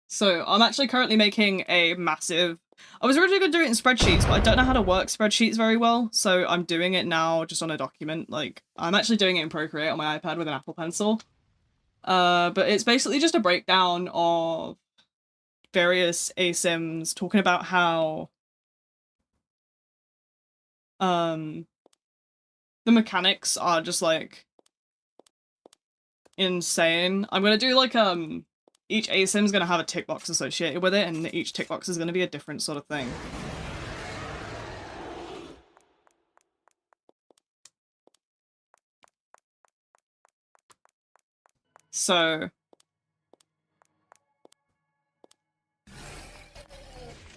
So I'm actually currently making a massive... I was originally going to do it in spreadsheets, but I don't know how to work spreadsheets very well, so I'm doing it now just on a document. Like, I'm actually doing it in Procreate on my iPad with an Apple Pencil. But it's basically just a breakdown of various ASIMs talking about how the mechanics are just like insane. I'm gonna do like each ASIM is gonna have a tick box associated with it, and each tick box is gonna be a different sort of thing. So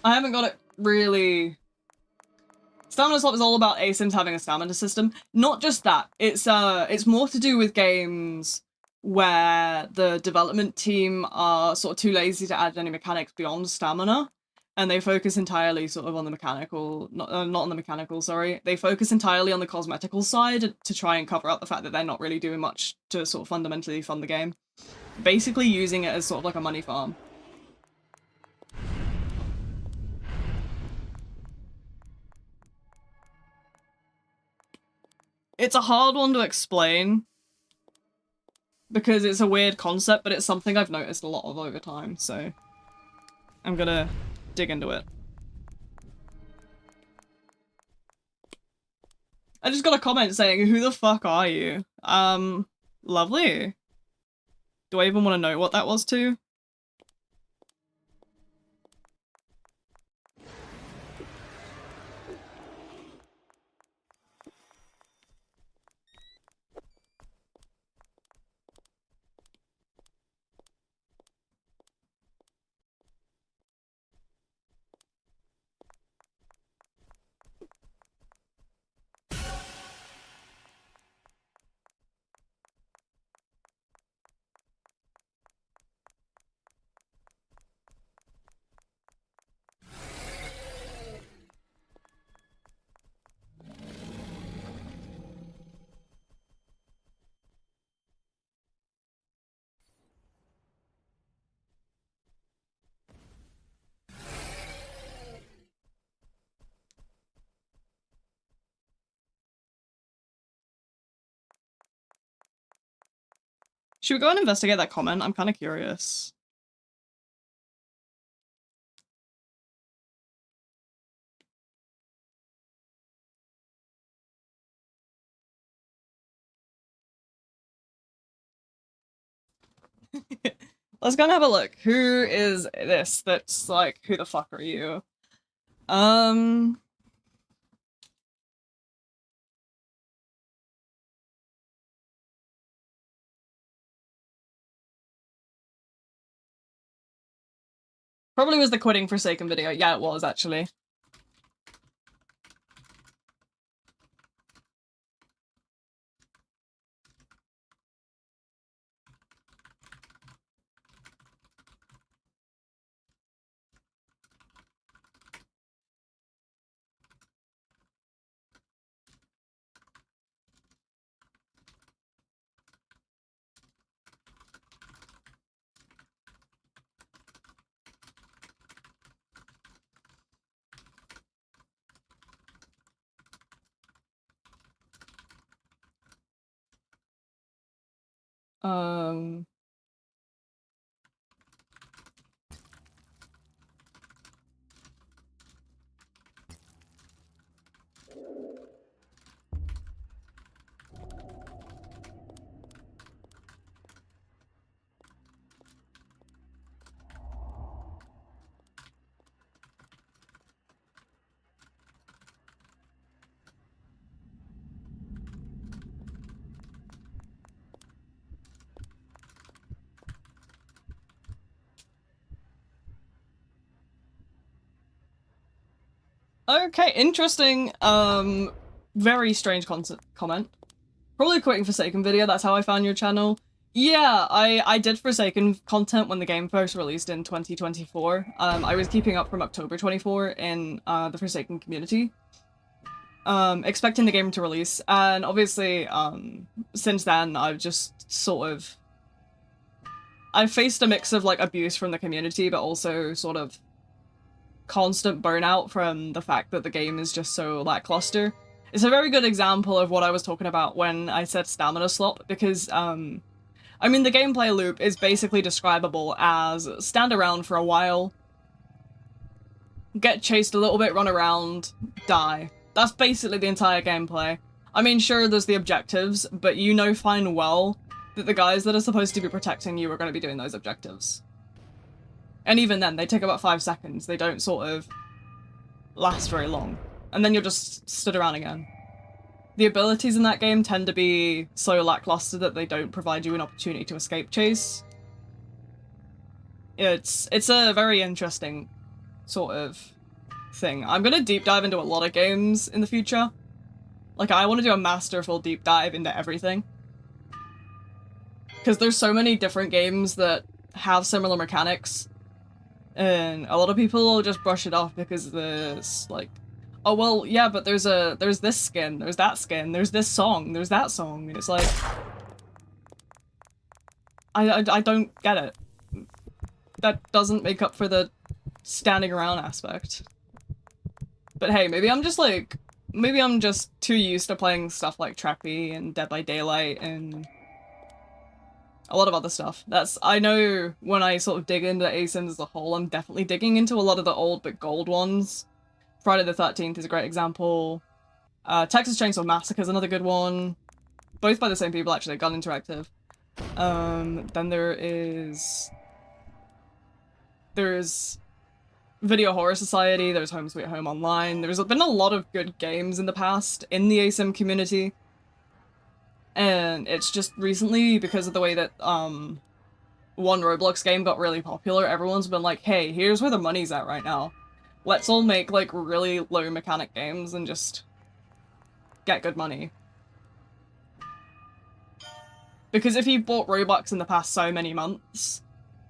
I haven't got it really. Stamina Slot is all about ASIMs having a stamina system. Not just that. It's more to do with games where the development team are sort of too lazy to add any mechanics beyond stamina, and they focus entirely sort of on the mechanical, not on the mechanical, sorry. They focus entirely on the cosmetical side to try and cover up the fact that they're not really doing much to sort of fundamentally fund the game. Basically using it as sort of like a money farm. It's a hard one to explain, because it's a weird concept, but it's something I've noticed a lot of over time, so I'm gonna dig into it. I just got a comment saying, who the fuck are you? Lovely. Do I even want to know what that was too? Should we go and investigate that comment? I'm kind of curious. Let's go and have a look. Who is this that's like, who the fuck are you? Probably was the quitting Forsaken video. Yeah, it was, actually. Okay, interesting. Very strange comment. Probably quitting Forsaken video, that's how I found your channel. Yeah, I did Forsaken content when the game first released in 2024. I was keeping up from October 24 in the Forsaken community. Expecting the game to release, and obviously, since then, I've just sort of... I've faced a mix of, like, abuse from the community, but also sort of constant burnout from the fact that the game is just so lackluster. It's a very good example of what I was talking about when I said stamina slop, because, I mean, the gameplay loop is basically describable as stand around for a while, get chased a little bit, run around, die. That's basically the entire gameplay. I mean, sure, there's the objectives, but you know fine well that the guys that are supposed to be protecting you are going to be doing those objectives. And even then, they take about 5 seconds. They don't sort of last very long. And then you're just stood around again. The abilities in that game tend to be so lackluster that they don't provide you an opportunity to escape chase. It's a very interesting sort of thing. I'm gonna deep dive into a lot of games in the future. Like, I want to do a masterful deep dive into everything. Because there's so many different games that have similar mechanics, and a lot of people will just brush it off because there's like, oh well, yeah, but there's this skin, there's that skin, there's this song, there's that song, and it's like, I don't get it. That doesn't make up for the standing around aspect. But hey, maybe I'm just like, maybe I'm just too used to playing stuff like Treppy and Dead by Daylight and a lot of other stuff. I know when I sort of dig into ASIMs as a whole, I'm definitely digging into a lot of the old but gold ones. Friday the 13th is a great example. Texas Chainsaw Massacre is another good one. Both by the same people, actually, Gun Interactive. Then there's Video Horror Society, there's Home Sweet Home Online. There's been a lot of good games in the past in the ASIM community. And it's just recently, because of the way that one Roblox game got really popular, everyone's been like, hey, here's where the money's at right now. Let's all make like really low mechanic games and just get good money. Because if you've bought Robux in the past so many months,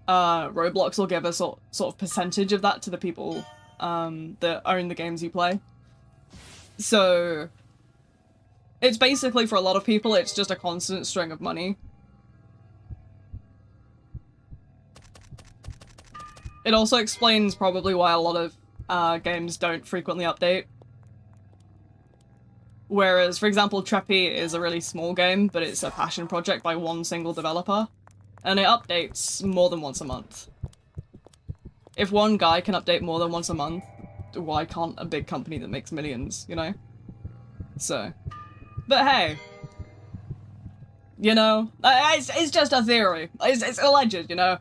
Roblox will give a sort of percentage of that to the people that own the games you play. So it's basically, for a lot of people, it's just a constant string of money. It also explains probably why a lot of games don't frequently update. Whereas, for example, Treppy is a really small game, but it's a passion project by one single developer, and it updates more than once a month. If one guy can update more than once a month, why can't a big company that makes millions, you know? So, but hey, you know, it's just a theory. It's alleged, you know?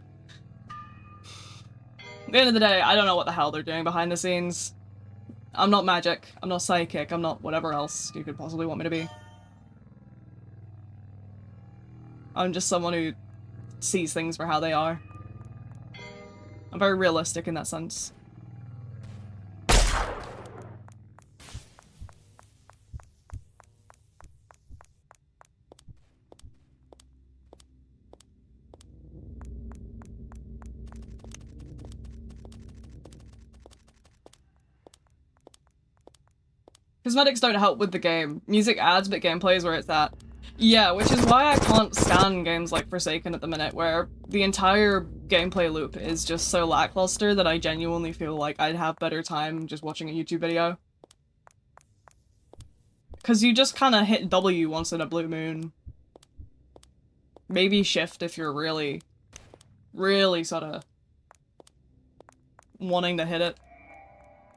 At the end of the day, I don't know what the hell they're doing behind the scenes. I'm not magic, I'm not psychic, I'm not whatever else you could possibly want me to be. I'm just someone who sees things for how they are. I'm very realistic in that sense. Cosmetics don't help with the game. Music adds, but gameplay is where it's at. Yeah, which is why I can't stand games like Forsaken at the minute, where the entire gameplay loop is just so lackluster that I genuinely feel like I'd have better time just watching a YouTube video. Because you just kind of hit W once in a blue moon. Maybe shift if you're really, really sort of wanting to hit it.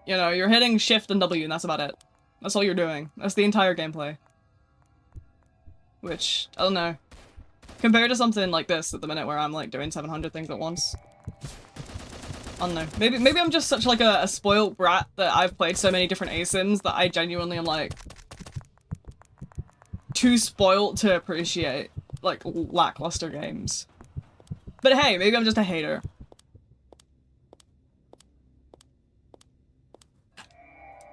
You know, you're hitting shift and W and that's about it. That's all you're doing. That's the entire gameplay. Which, I don't know. Compared to something like this at the minute where I'm like doing 700 things at once. I don't know. Maybe I'm just such like a spoiled brat that I've played so many different ASIMs that I genuinely am like too spoiled to appreciate like lackluster games. But hey, maybe I'm just a hater.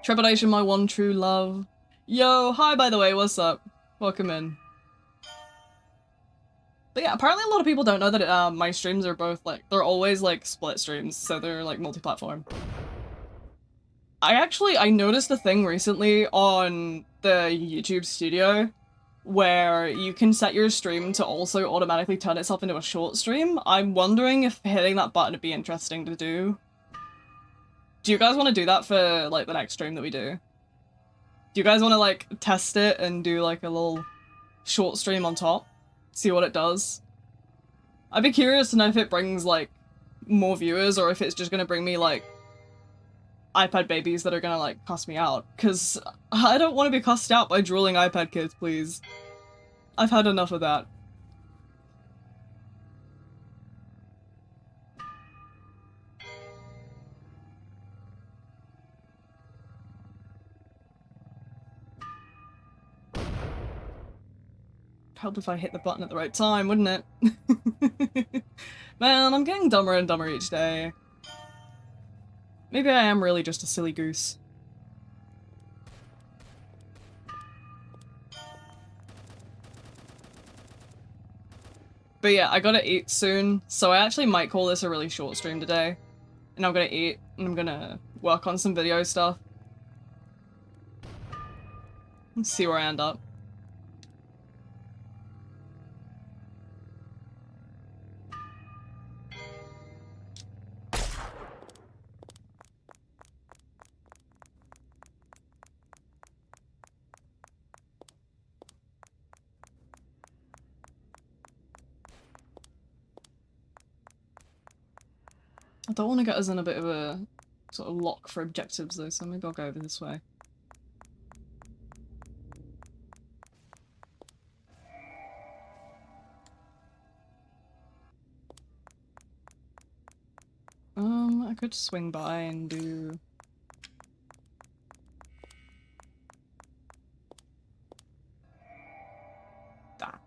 Trepidation, my one true love. Yo, hi by the way, what's up? Welcome in. But yeah, apparently a lot of people don't know that my streams are both like, they're always like split streams, so they're like multi-platform. I noticed a thing recently on the YouTube studio where you can set your stream to also automatically turn itself into a short stream. I'm wondering if hitting that button would be interesting to do. Do you guys want to do that for like the next stream that we do? Do you guys want to like test it and do like a little short stream on top? See what it does? I'd be curious to know if it brings like more viewers or if it's just gonna bring me like iPad babies that are gonna like cuss me out. Cause I don't want to be cussed out by drooling iPad kids, please. I've had enough of that. Help if I hit the button at the right time, wouldn't it? Man, I'm getting dumber and dumber each day. Maybe I am really just a silly goose. But yeah, I gotta eat soon, so I actually might call this a really short stream today. And I'm gonna eat, and I'm gonna work on some video stuff. Let's see where I end up. I don't want to get us in a bit of a sort of lock for objectives though, so maybe I'll go over this way. I could swing by and do... that.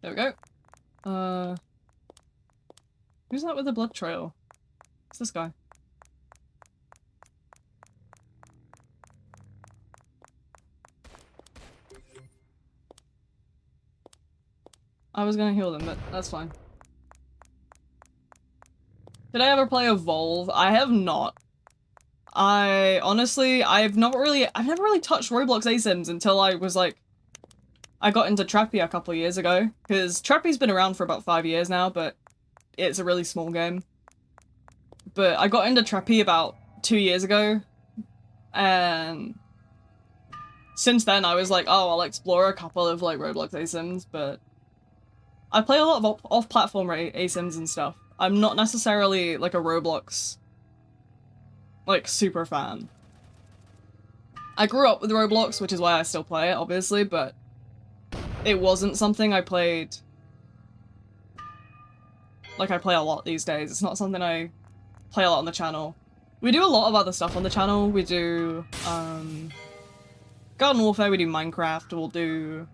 There we go. Who's that with the blood trail? It's this guy. I was gonna heal them, but that's fine. Did I ever play Evolve? I have not. Honestly, I've never really touched Roblox ASIMs until I was like, I got into Trappy a couple of years ago, because Trappy's been around for about 5 years now, but it's a really small game. But I got into Trappy about 2 years ago, and since then I was like, oh, I'll explore a couple of like Roblox ASIMs, but I play a lot of off-platform ASIMs and stuff. I'm not necessarily like a Roblox like super fan. I grew up with Roblox, which is why I still play it, obviously, but it wasn't something I played like I play a lot these days. It's not something I play a lot on the channel. We do a lot of other stuff on the channel. We do Garden Warfare, we do Minecraft, we'll do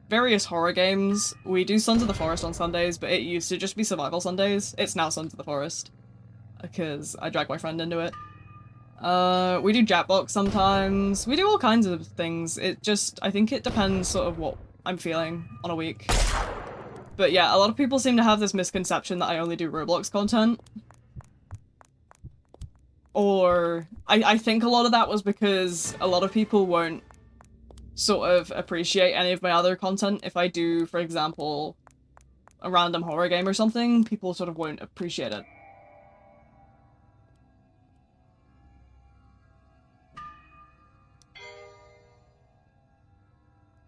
various horror games. We do Sons of the Forest on Sundays, but it used to just be Survival Sundays. It's now Sons of the Forest, because I dragged my friend into it. We do Jackbox sometimes. We do all kinds of things. It just, I think it depends sort of what I'm feeling on a week. But yeah, a lot of people seem to have this misconception that I only do Roblox content. Or, I think a lot of that was because a lot of people won't sort of appreciate any of my other content. If I do, for example, a random horror game or something, people sort of won't appreciate it.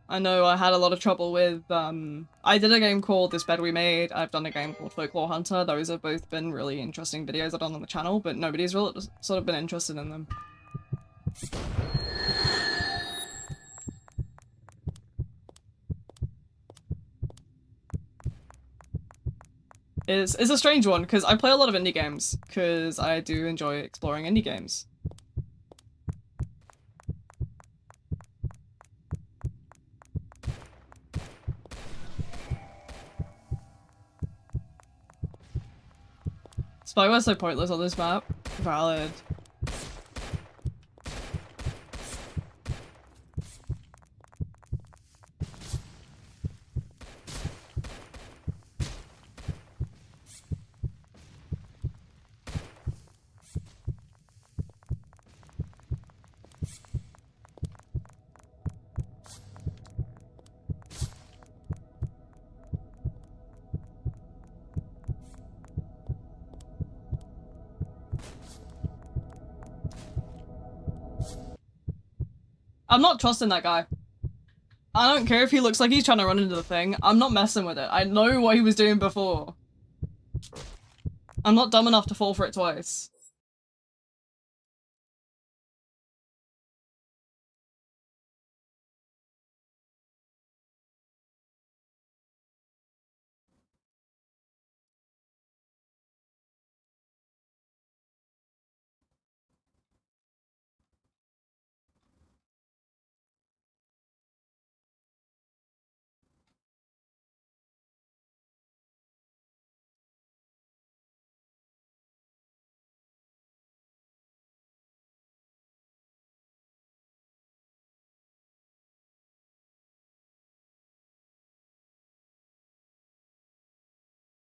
I know I had a lot of trouble with, I did a game called This Bed We Made, I've done a game called Folklore Hunter. Those have both been really interesting videos I've done on the channel, but nobody's really sort of been interested in them. It's a strange one, because I play a lot of indie games, because I do enjoy exploring indie games. Spyware's so pointless on this map. Valid. I'm not trusting that guy. I don't care if he looks like he's trying to run into the thing. I'm not messing with it. I know what he was doing before. I'm not dumb enough to fall for it twice.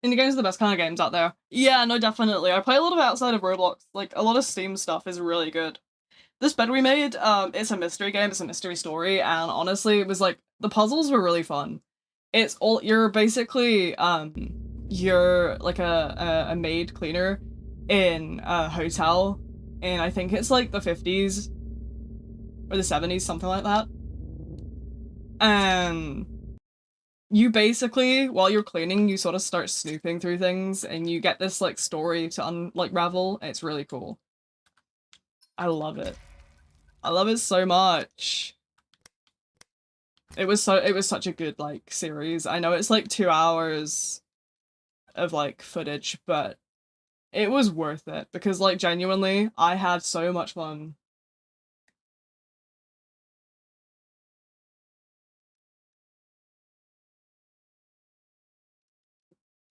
Indie games are the best kind of games out there. Yeah, no, definitely. I play a little bit outside of Roblox. Like, a lot of Steam stuff is really good. This bed we made, it's a mystery game, it's a mystery story, and honestly, it was like, the puzzles were really fun. It's all, you're basically, you're like a maid cleaner in a hotel, and I think it's like the 50s, or the 70s, something like that. And you basically, while you're cleaning, you sort of start snooping through things, and you get this like story to unravel. It's really cool. I love it. I love it so much. It was such a good like series. I know it's like 2 hours of like footage, but it was worth it because like genuinely I had so much fun.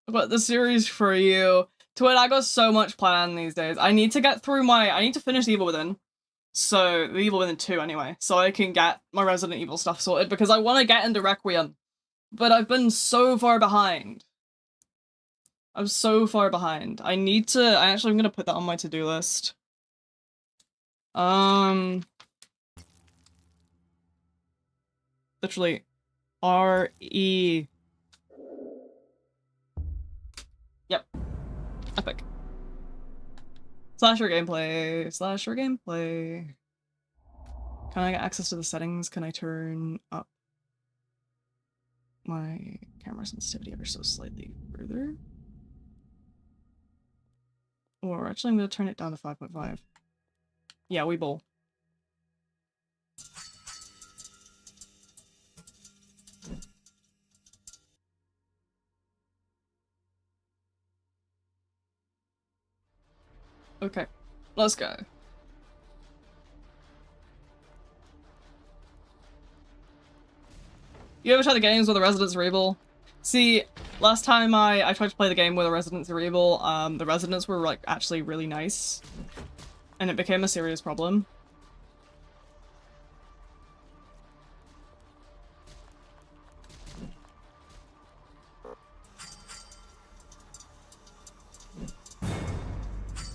But the series for you, Twit, I got so much planned these days. I need to get through I need to finish Evil Within. So, the Evil Within 2 anyway, so I can get my Resident Evil stuff sorted because I want to get into Requiem. But I've been so far behind. I'm so far behind. I need to, I'm gonna put that on my to-do list. Literally, R-E. Yep. Epic. Slasher gameplay. Can I get access to the settings? Can I turn up my camera sensitivity ever so slightly further? Or actually I'm gonna turn it down to 5.5. Yeah, we bowl. Okay, let's go. You ever try the games with the Residents are Evil? See, last time I tried to play the game with the Residents are Evil, the residents were like actually really nice. And it became a serious problem.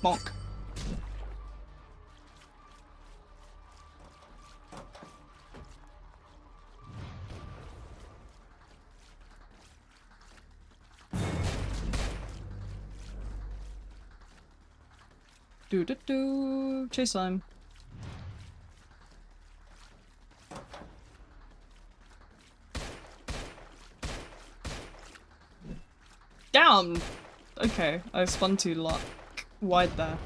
Bonk. Do. Chase time. Down! Okay, I spun too wide there.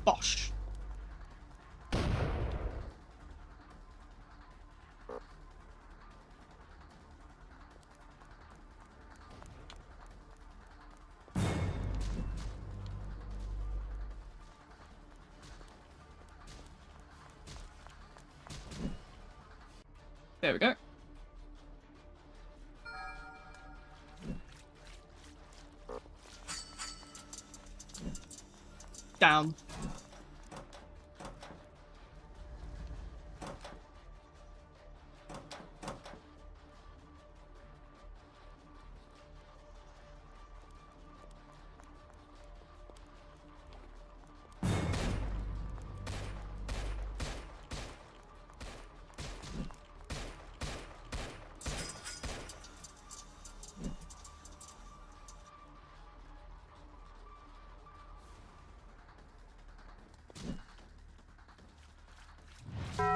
Bosh. There we go. Down.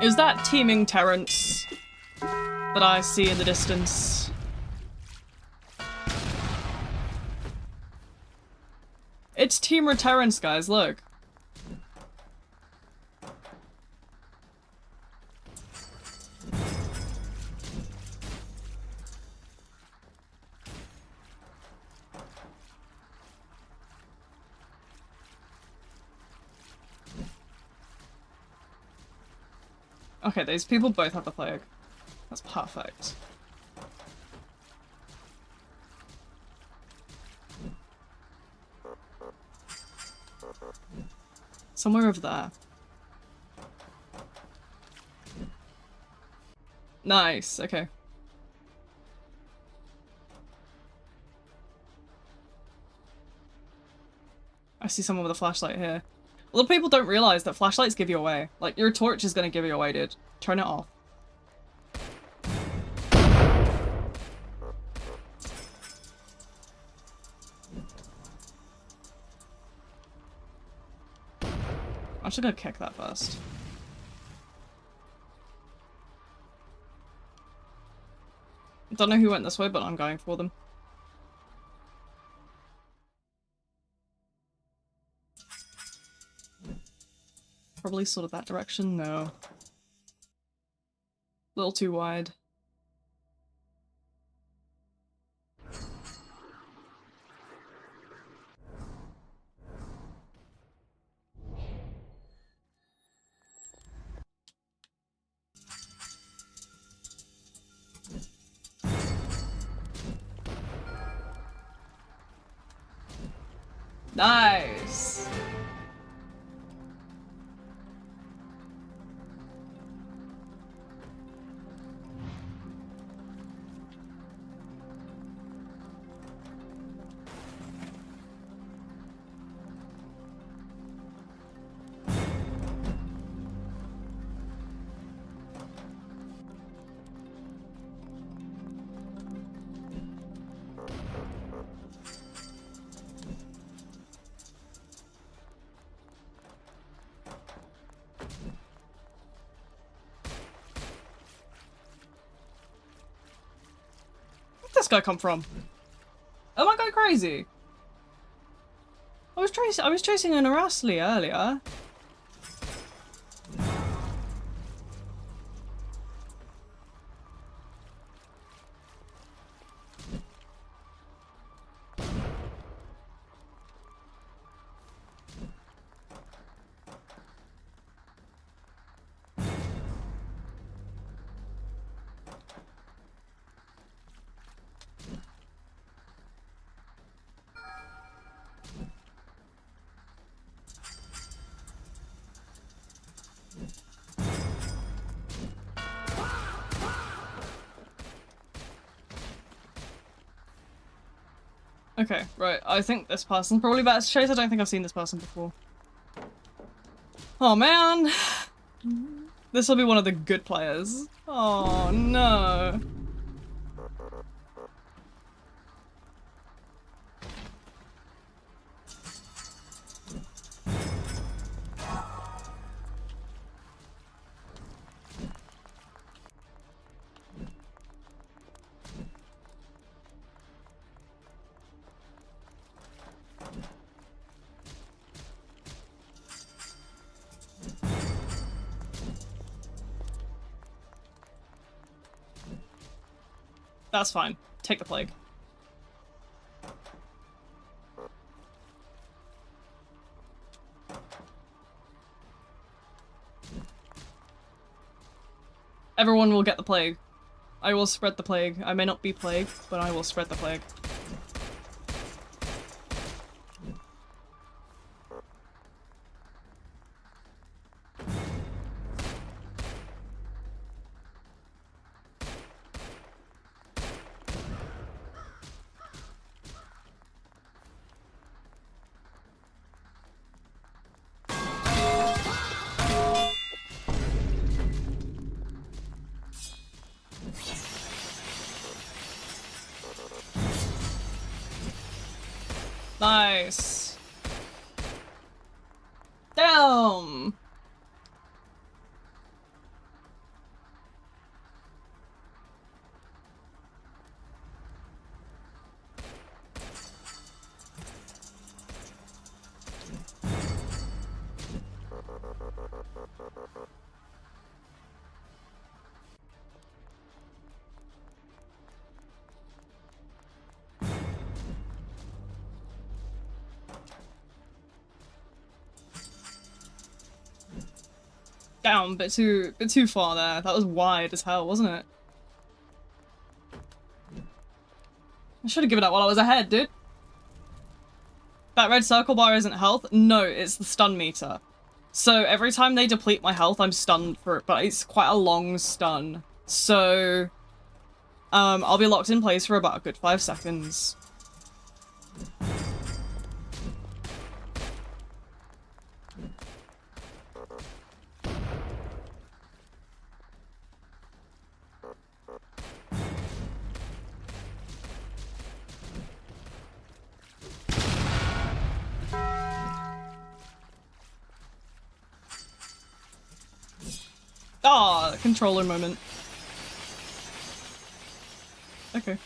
Is that teeming Terrence that I see in the distance? It's Teamer Terrence, guys, look. Okay, these people both have the plague. That's perfect. Somewhere over there. Nice, okay. I see someone with a flashlight here. A lot of people don't realize that flashlights give you away. Like, your torch is gonna give you away, dude. Turn it off. I'm actually gonna kick that first. Don't know who went this way, but I'm going for them. Probably sort of that direction? No. A little too wide. Nice! Where'd this guy come from? Am I going crazy? I was chasing an Arasli earlier. Okay, right. I think this person's probably better to chase. I don't think I've seen this person before. Oh man! This will be one of the good players. Oh no. That's fine. Take the plague. Everyone will get the plague. I will spread the plague. I may not be plagued, but I will spread the plague. Nice. Damn. Down, bit too far there. That was wide as hell, wasn't it? I should have given up while I was ahead, dude. That red circle bar isn't health? No, it's the stun meter. So every time they deplete my health, I'm stunned for it, but it's quite a long stun. So, I'll be locked in place for about a good 5 seconds. Ah, controller moment. Okay.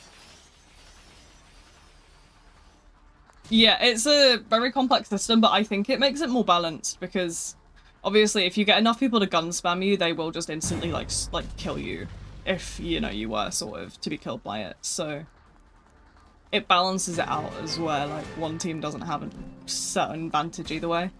Yeah, it's a very complex system, but I think it makes it more balanced because obviously if you get enough people to gun spam you, they will just instantly like kill you if, you know, you were sort of to be killed by it. So it balances it out as where like one team doesn't have a certain advantage either way.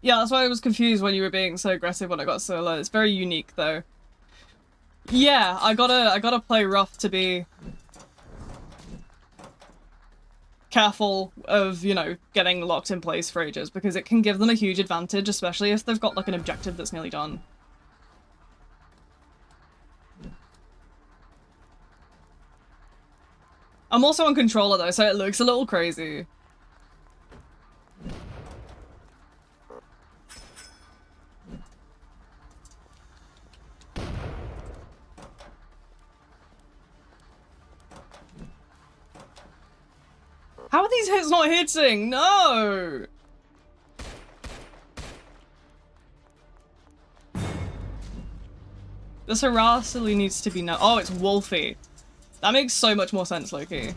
Yeah, that's why I was confused when you were being so aggressive when I got so low. It's very unique though. Yeah, I gotta play rough to be careful of, you know, getting locked in place for ages because it can give them a huge advantage, especially if they've got like an objective that's nearly done. I'm also on controller though, so it looks a little crazy. How are these hits not hitting? No! This harassingly needs to be no- Oh, it's Wolfie. That makes so much more sense, Loki.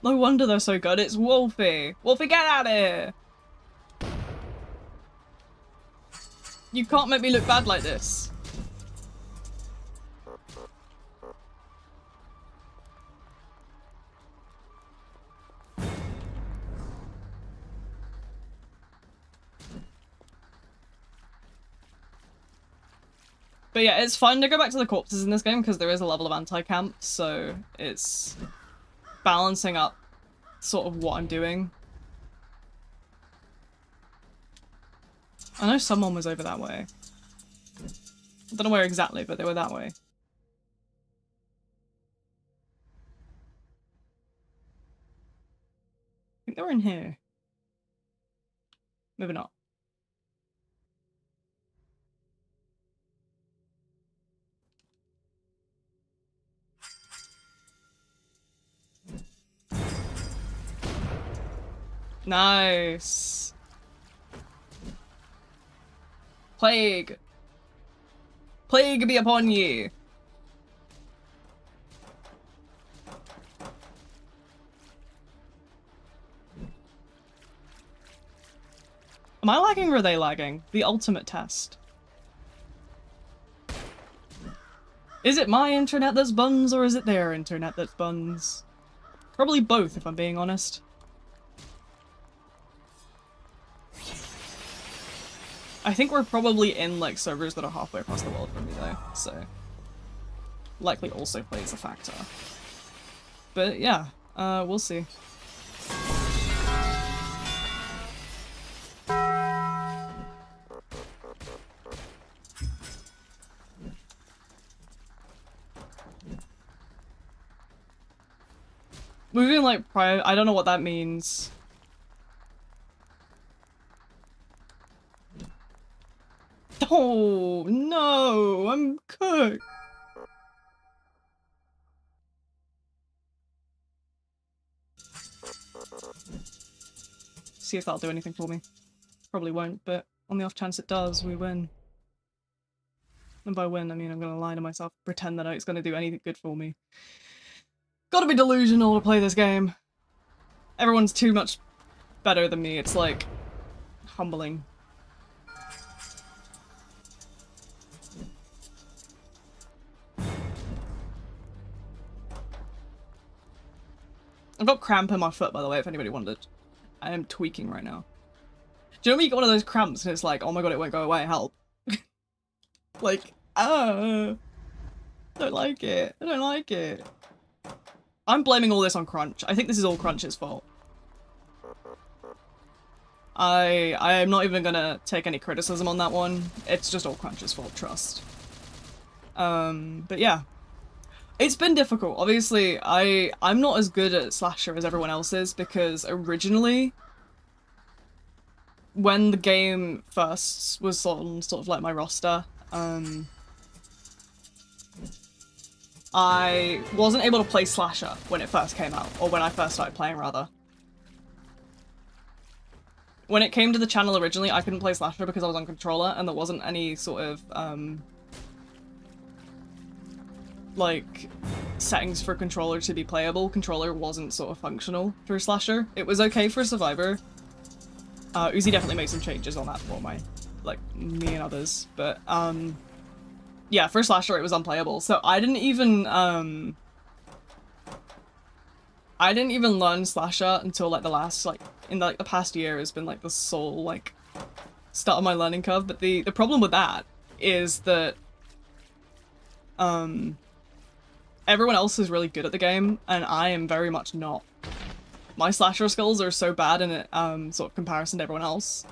No wonder they're so good. It's Wolfie. Wolfie, get out of here! You can't make me look bad like this. But yeah, it's fun to go back to the corpses in this game because there is a level of anti-camp, so it's balancing up sort of what I'm doing. I know someone was over that way. I don't know where exactly, but they were that way. I think they were in here. Maybe not. Nice. Plague. Plague be upon ye. Am I lagging or are they lagging? The ultimate test. Is it my internet that's buns or is it their internet that's buns? Probably both, if I'm being honest. I think we're probably in like servers that are halfway across the world from me though, so likely also plays a factor. But yeah, we'll see. Moving like prior, I don't know what that means. Oh, no, I'm cooked. See if that'll do anything for me. Probably won't, but on the off chance it does, we win. And by win, I mean I'm gonna lie to myself, pretend that it's gonna do anything good for me. Gotta be delusional to play this game. Everyone's too much better than me, it's like humbling. I've got cramp in my foot, by the way, if anybody wondered. I am tweaking right now. Do you know when you get one of those cramps and it's like, oh my god, it won't go away, help. Like, don't like it. I don't like it. I'm blaming all this on Crunch. I think this is all Crunch's fault. I am not even gonna take any criticism on that one. It's just all Crunch's fault, trust. But yeah. It's been difficult. Obviously, I'm not as good at Slasher as everyone else is because originally, when the game first was on sort of like my roster, I wasn't able to play Slasher when it first came out, or when I first started playing, rather. When it came to the channel originally, I couldn't play Slasher because I was on controller, and there wasn't any sort of, like, settings for controller to be playable. Controller wasn't sort of functional for Slasher. It was okay for Survivor. Uzi definitely made some changes on that for me and others, but, yeah, for Slasher it was unplayable, so I didn't even learn Slasher until, like, the last, like, in, like, the past year has been, like, the sole, like, start of my learning curve, but the problem with that is that, everyone else is really good at the game, and I am very much not. My Slasher skills are so bad in it, sort of comparison to everyone else.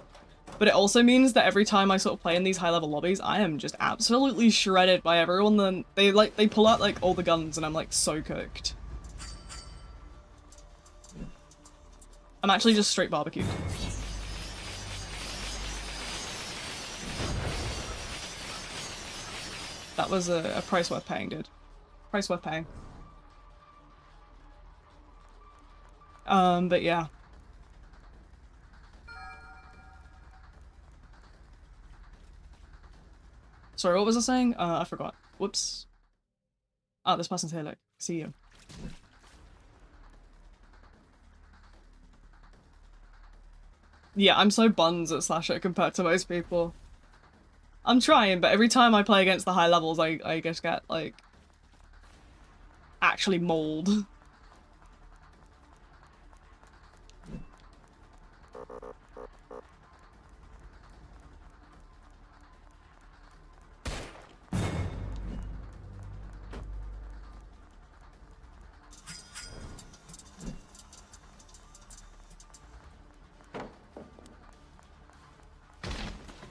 But it also means that every time I sort of play in these high-level lobbies, I am just absolutely shredded by everyone. Then they pull out, like, all the guns, and I'm, like, so cooked. I'm actually just straight barbecued. That was a price worth paying, dude. Price worth paying. But yeah. Sorry, what was I saying? I forgot. Whoops. Ah, this person's here, look. See you. Yeah, I'm so buns at Slasher compared to most people. I'm trying, but every time I play against the high levels, I just get, like, actually mauled.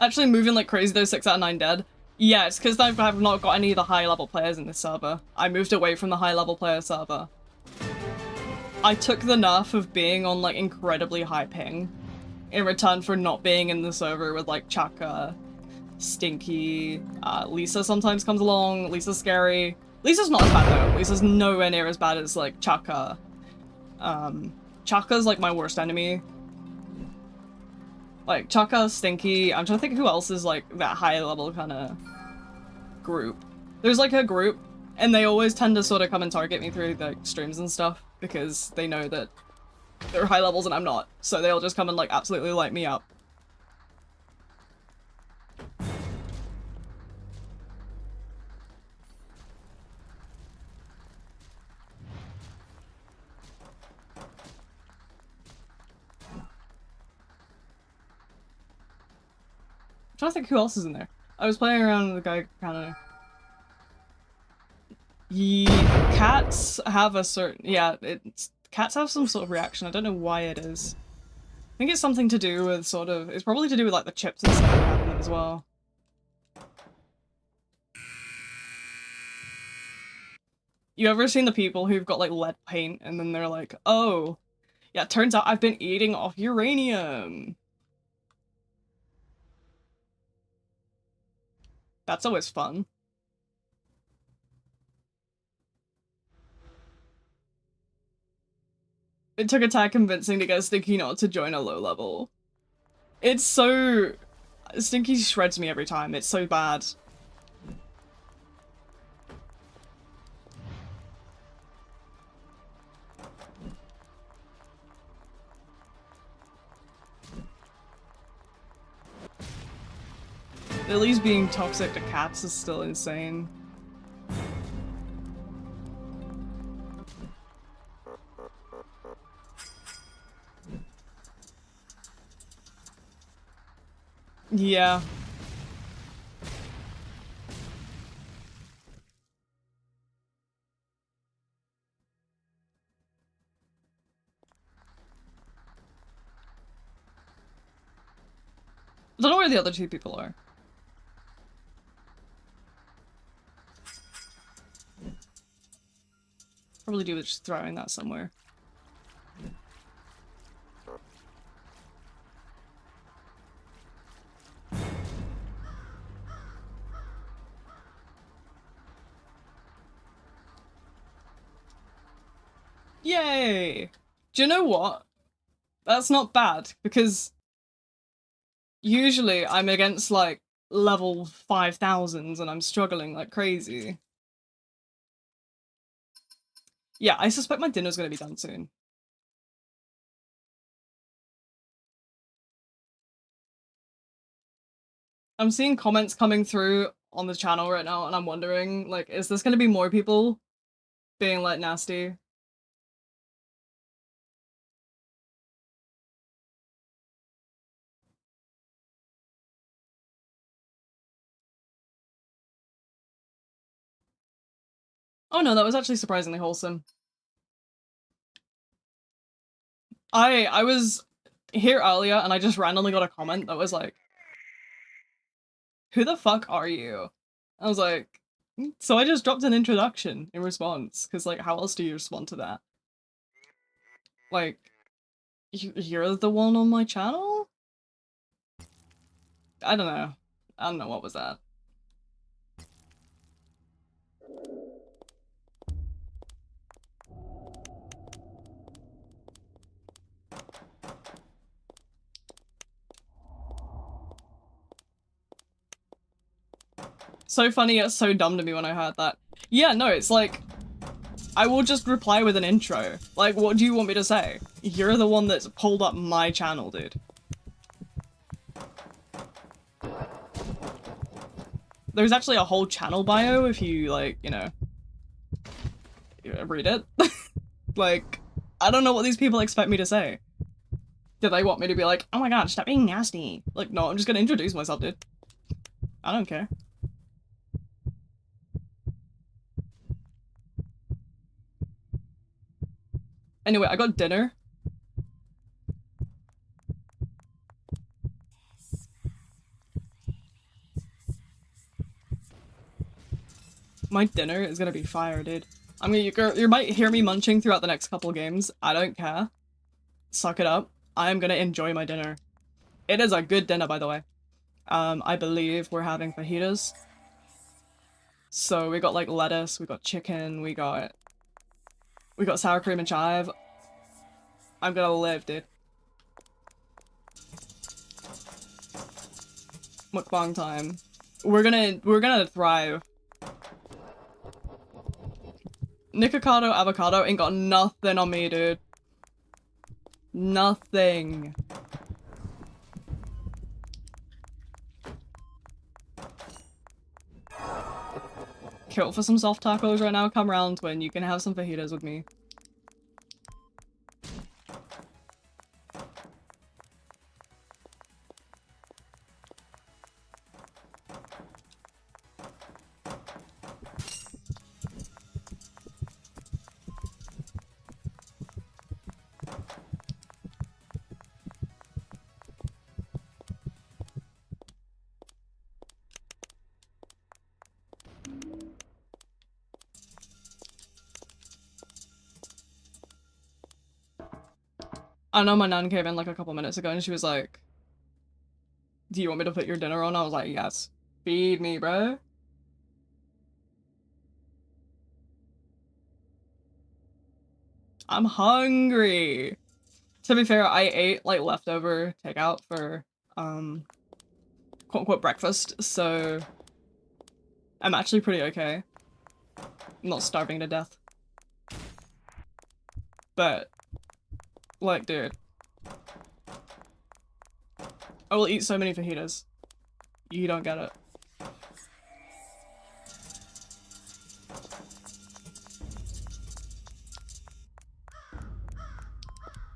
Actually moving like crazy though, 6 out of 9 dead. Yeah, it's because I have not got any of the high level players in this server. I moved away from the high level player server. I took the nerf of being on like incredibly high ping in return for not being in the server with like Chaka, Stinky, Lisa sometimes comes along. Lisa's scary. Lisa's not as bad though. Lisa's nowhere near as bad as like Chaka. Chaka's like my worst enemy. Like, Chaka, Stinky, I'm trying to think who else is, like, that high-level kind of group. There's, like, a group, and they always tend to sort of come and target me through the streams and stuff, because they know that they're high levels and I'm not, so they'll just come and, like, absolutely light me up. I'm trying to think who else is in there. I was playing around with a guy kind of... Cats have a certain... Yeah, cats have some sort of reaction. I don't know why it is. I think it's something to do with sort of... It's probably to do with like the chips and stuff that have in them as well. You ever seen the people who've got like lead paint and then they're like, oh, yeah, it turns out I've been eating off uranium. That's always fun. It took a tad convincing to get Stinky not to join a low level. It's so... Stinky shreds me every time. It's so bad. Lily's being toxic to cats is still insane. Yeah. I don't know where the other two people are. Probably do with just throwing that somewhere. Yay! Do you know what? That's not bad, because usually I'm against like level 5000s and I'm struggling like crazy. Yeah, I suspect my dinner's gonna be done soon. I'm seeing comments coming through on the channel right now and I'm wondering, like, is this gonna be more people being like nasty? Oh no, that was actually surprisingly wholesome. I was here earlier and I just randomly got a comment that was like, who the fuck are you? I was like, so I just dropped an introduction in response, because like, how else do you respond to that? Like, you're the one on my channel? I don't know. I don't know what was that. So funny, it's so dumb to me when I heard that. Yeah, no, it's like, I will just reply with an intro. Like, what do you want me to say? You're the one that's pulled up my channel, dude. There's actually a whole channel bio if you, like, you know, read it. Like, I don't know what these people expect me to say. Do they want me to be like, oh my god, stop being nasty? Like, no, I'm just gonna introduce myself, dude. I don't care. Anyway, I got dinner. My dinner is gonna be fire, dude. I mean, you might hear me munching throughout the next couple games. I don't care. Suck it up. I am gonna enjoy my dinner. It is a good dinner, by the way. I believe we're having fajitas. So we got like lettuce, we got chicken, we got sour cream and chive. I'm gonna live, dude. Mukbang time. We're gonna thrive. Nikocado avocado ain't got nothing on me, dude. Nothing. Kill for some soft tacos right now. Come round when you can have some fajitas with me. I know my nan came in like a couple minutes ago and she was like, do you want me to put your dinner on? I was like, yes. Feed me, bro. I'm hungry. To be fair, I ate like leftover takeout for quote unquote breakfast, so I'm actually pretty okay. I'm not starving to death. But like, dude, I will eat so many fajitas. You don't get it.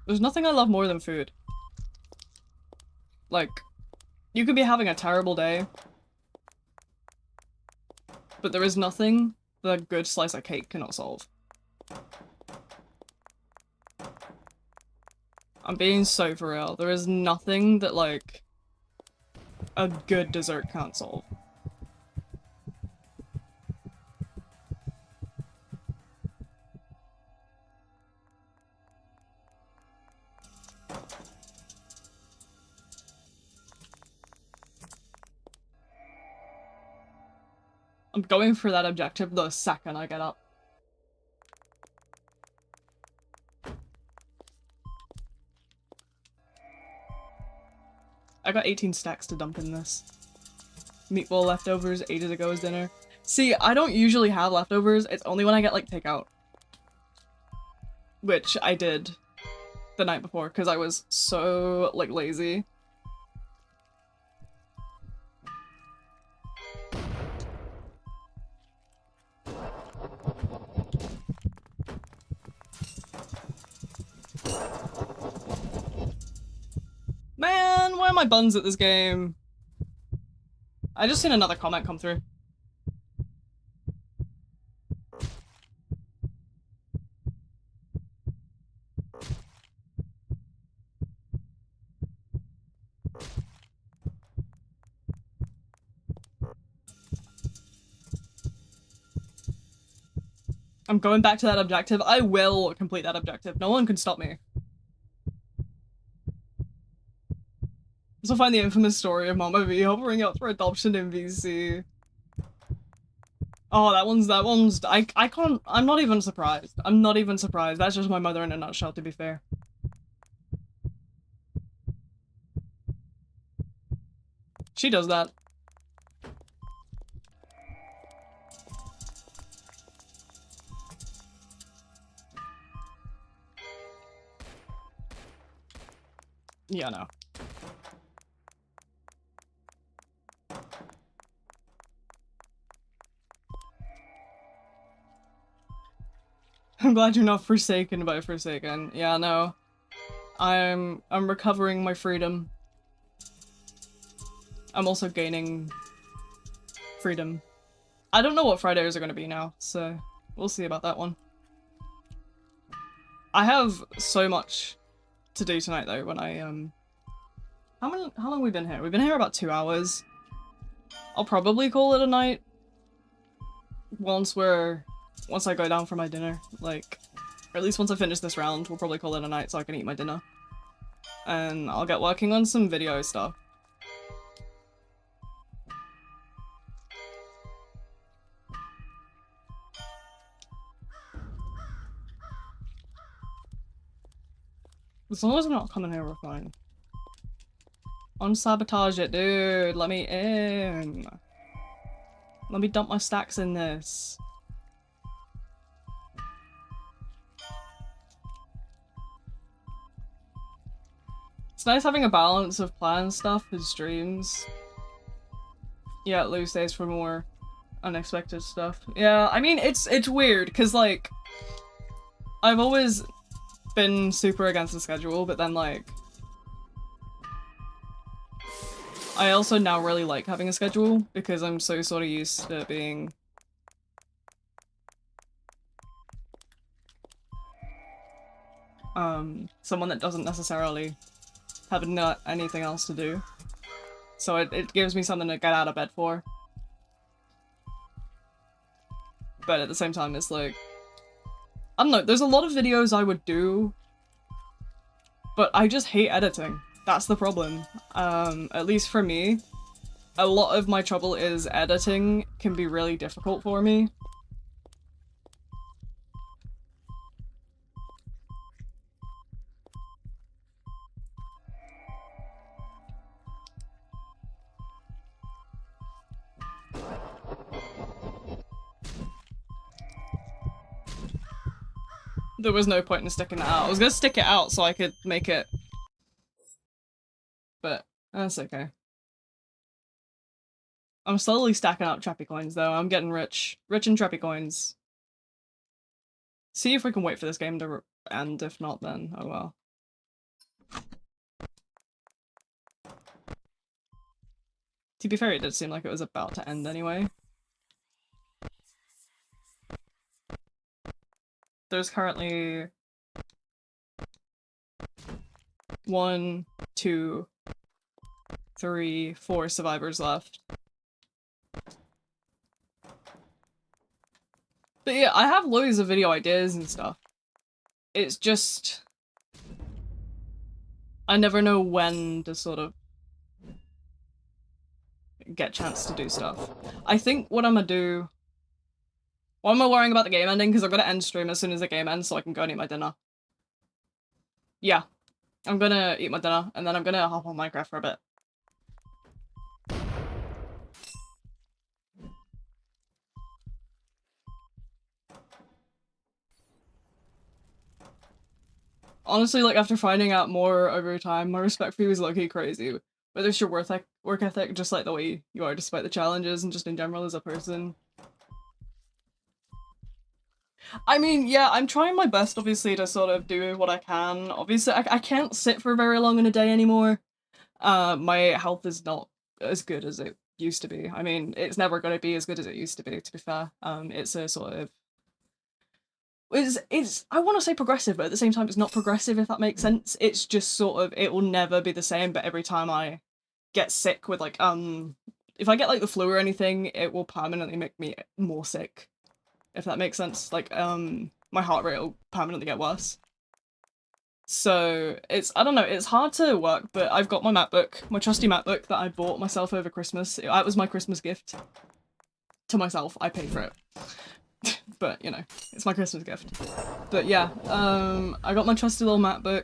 There's nothing I love more than food. Like, you could be having a terrible day, but there is nothing that a good slice of cake cannot solve. I'm being so for real. There is nothing that, like, a good dessert can't solve. I'm going for that objective the second I get up. I got 18 stacks to dump in this. Meatball leftovers ages ago as dinner. See, I don't usually have leftovers. It's only when I get, like, takeout. Which I did the night before, because I was so, like, lazy. Man, why are my buns at this game? I just seen another comment come through. I'm going back to that objective. I will complete that objective. No one can stop me. So find the infamous story of Mama V hovering up for adoption in VC. Oh, that one's, I can't, I'm not even surprised. I'm not even surprised. That's just my mother in a nutshell, to be fair. She does that. Yeah, no. I'm glad you're not forsaken by Forsaken. Yeah, no. I'm recovering my freedom. I'm also gaining freedom. I don't know what Fridays are gonna be now, so we'll see about that one. I have so much to do tonight though when I how long have we been here? We've been here about 2 hours. I'll probably call it a night once I go down for my dinner, like, or at least once I finish this round, we'll probably call it a night so I can eat my dinner. And I'll get working on some video stuff. As long as I'm not coming here, we're fine. Unsabotage it, dude. Let me in. Let me dump my stacks in this. It's nice having a balance of planned stuff and streams. Yeah, lose days for more unexpected stuff. Yeah, I mean, it's weird, because, like, I've always been super against the schedule, but then, like, I also now really like having a schedule, because I'm so sort of used to being someone that doesn't necessarily have anything else to do. So it gives me something to get out of bed for. But at the same time, it's like, I don't know, there's a lot of videos I would do, but I just hate editing. That's the problem. At least for me. a lot of my trouble is editing can be really difficult for me. There was no point in sticking that out. I was gonna stick it out so I could make it. But that's okay. I'm slowly stacking up Treppy coins though. I'm getting rich. Rich in Treppy coins. See if we can wait for this game to end. If not, then oh well. To be fair, it did seem like it was about to end anyway. There's currently 1, 2, 3, 4 survivors left. But yeah, I have loads of video ideas and stuff. It's just I never know when to sort of get a chance to do stuff. I think what I'm gonna do... Why am I worrying about the game ending? Because I'm gonna end stream as soon as the game ends so I can go and eat my dinner. Yeah. I'm gonna eat my dinner and then I'm gonna hop on Minecraft for a bit. Honestly, like, after finding out more over time, my respect for you is low-key crazy. Whether it's your work ethic, just like the way you are despite the challenges, and just in general as a person. I mean, yeah, I'm trying my best, obviously, to sort of do what I can. Obviously, I can't sit for very long in a day anymore. My health is not as good as it used to be. I mean, it's never going to be as good as it used to be fair. It's a sort of... It's I want to say progressive, but at the same time it's not progressive, if that makes sense. It's just sort of, it will never be the same, but every time I get sick with like, if I get like the flu or anything, it will permanently make me more sick, if that makes sense. Like, my heart rate will permanently get worse. So it's, I don't know, it's hard to work, but I've got my MacBook, my trusty MacBook that I bought myself over Christmas. That was my Christmas gift to myself. I paid for it. But, you know, it's my Christmas gift. But yeah, I got my trusty little MacBook,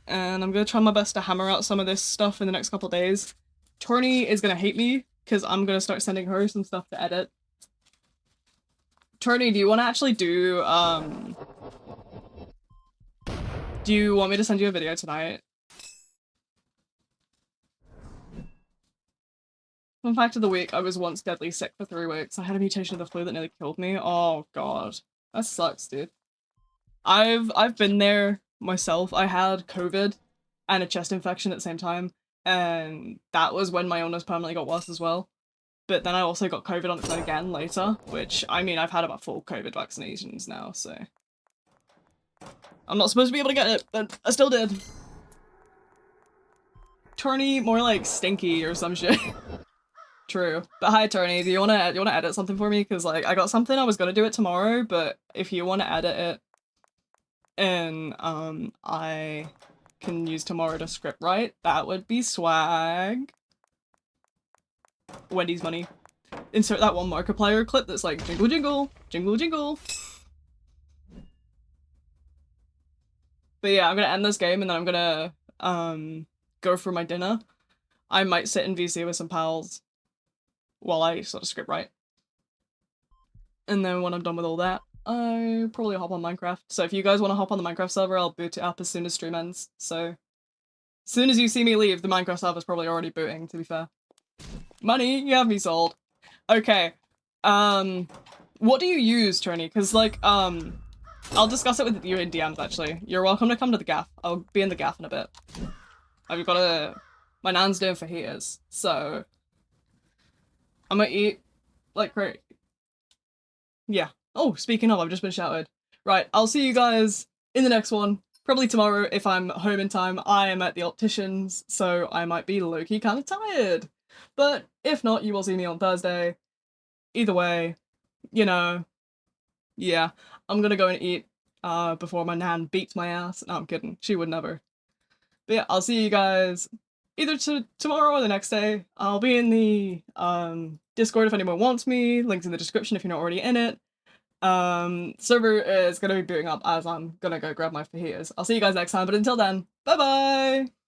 and I'm gonna try my best to hammer out some of this stuff in the next couple of days. Torny is gonna hate me, because I'm gonna start sending her some stuff to edit. Torny, do you want to actually do you want me to send you a video tonight? Fun fact of the week, I was once deadly sick for 3 weeks. I had a mutation of the flu that nearly killed me. Oh god. That sucks, dude. I've been there myself. I had COVID and a chest infection at the same time, and that was when my illness permanently got worse as well. But then I also got COVID on its own again later, which, I mean, I've had about 4 COVID vaccinations now, so... I'm not supposed to be able to get it, but I still did. Turny, more like stinky or some shit. True. But hi, Tony, do you wanna edit something for me? Because, like, I got something, I was gonna do it tomorrow, but if you wanna edit it, and, I can use tomorrow to script write, that would be swag. Wendy's money. Insert that one Markiplier clip that's like, jingle jingle, jingle jingle. But yeah, I'm gonna end this game and then I'm gonna, go for my dinner. I might sit in VC with some pals while I sort of script write. And then when I'm done with all that, I probably hop on Minecraft. So if you guys want to hop on the Minecraft server, I'll boot it up as soon as stream ends. So as soon as you see me leave, the Minecraft server's probably already booting, to be fair. Money, you have me sold. Okay. What do you use, Tony? Because, like, I'll discuss it with you in DMs, actually. You're welcome to come to the gaff. I'll be in the gaff in a bit. I've got my nan's doing fajitas, so I'm gonna eat like crazy. Yeah. Oh, speaking of, I've just been shouted. Right, I'll see you guys in the next one. Probably tomorrow if I'm home in time. I am at the optician's, so I might be low-key kind of tired. But if not, you will see me on Thursday. Either way, you know, yeah. I'm gonna go and eat before my nan beats my ass. No, I'm kidding. She would never. But yeah, I'll see you guys either tomorrow or the next day. I'll be in the Discord if anyone wants me. Links in the description if you're not already in it. Server is gonna be booting up as I'm gonna go grab my fajitas. I'll see you guys next time, but until then, bye bye!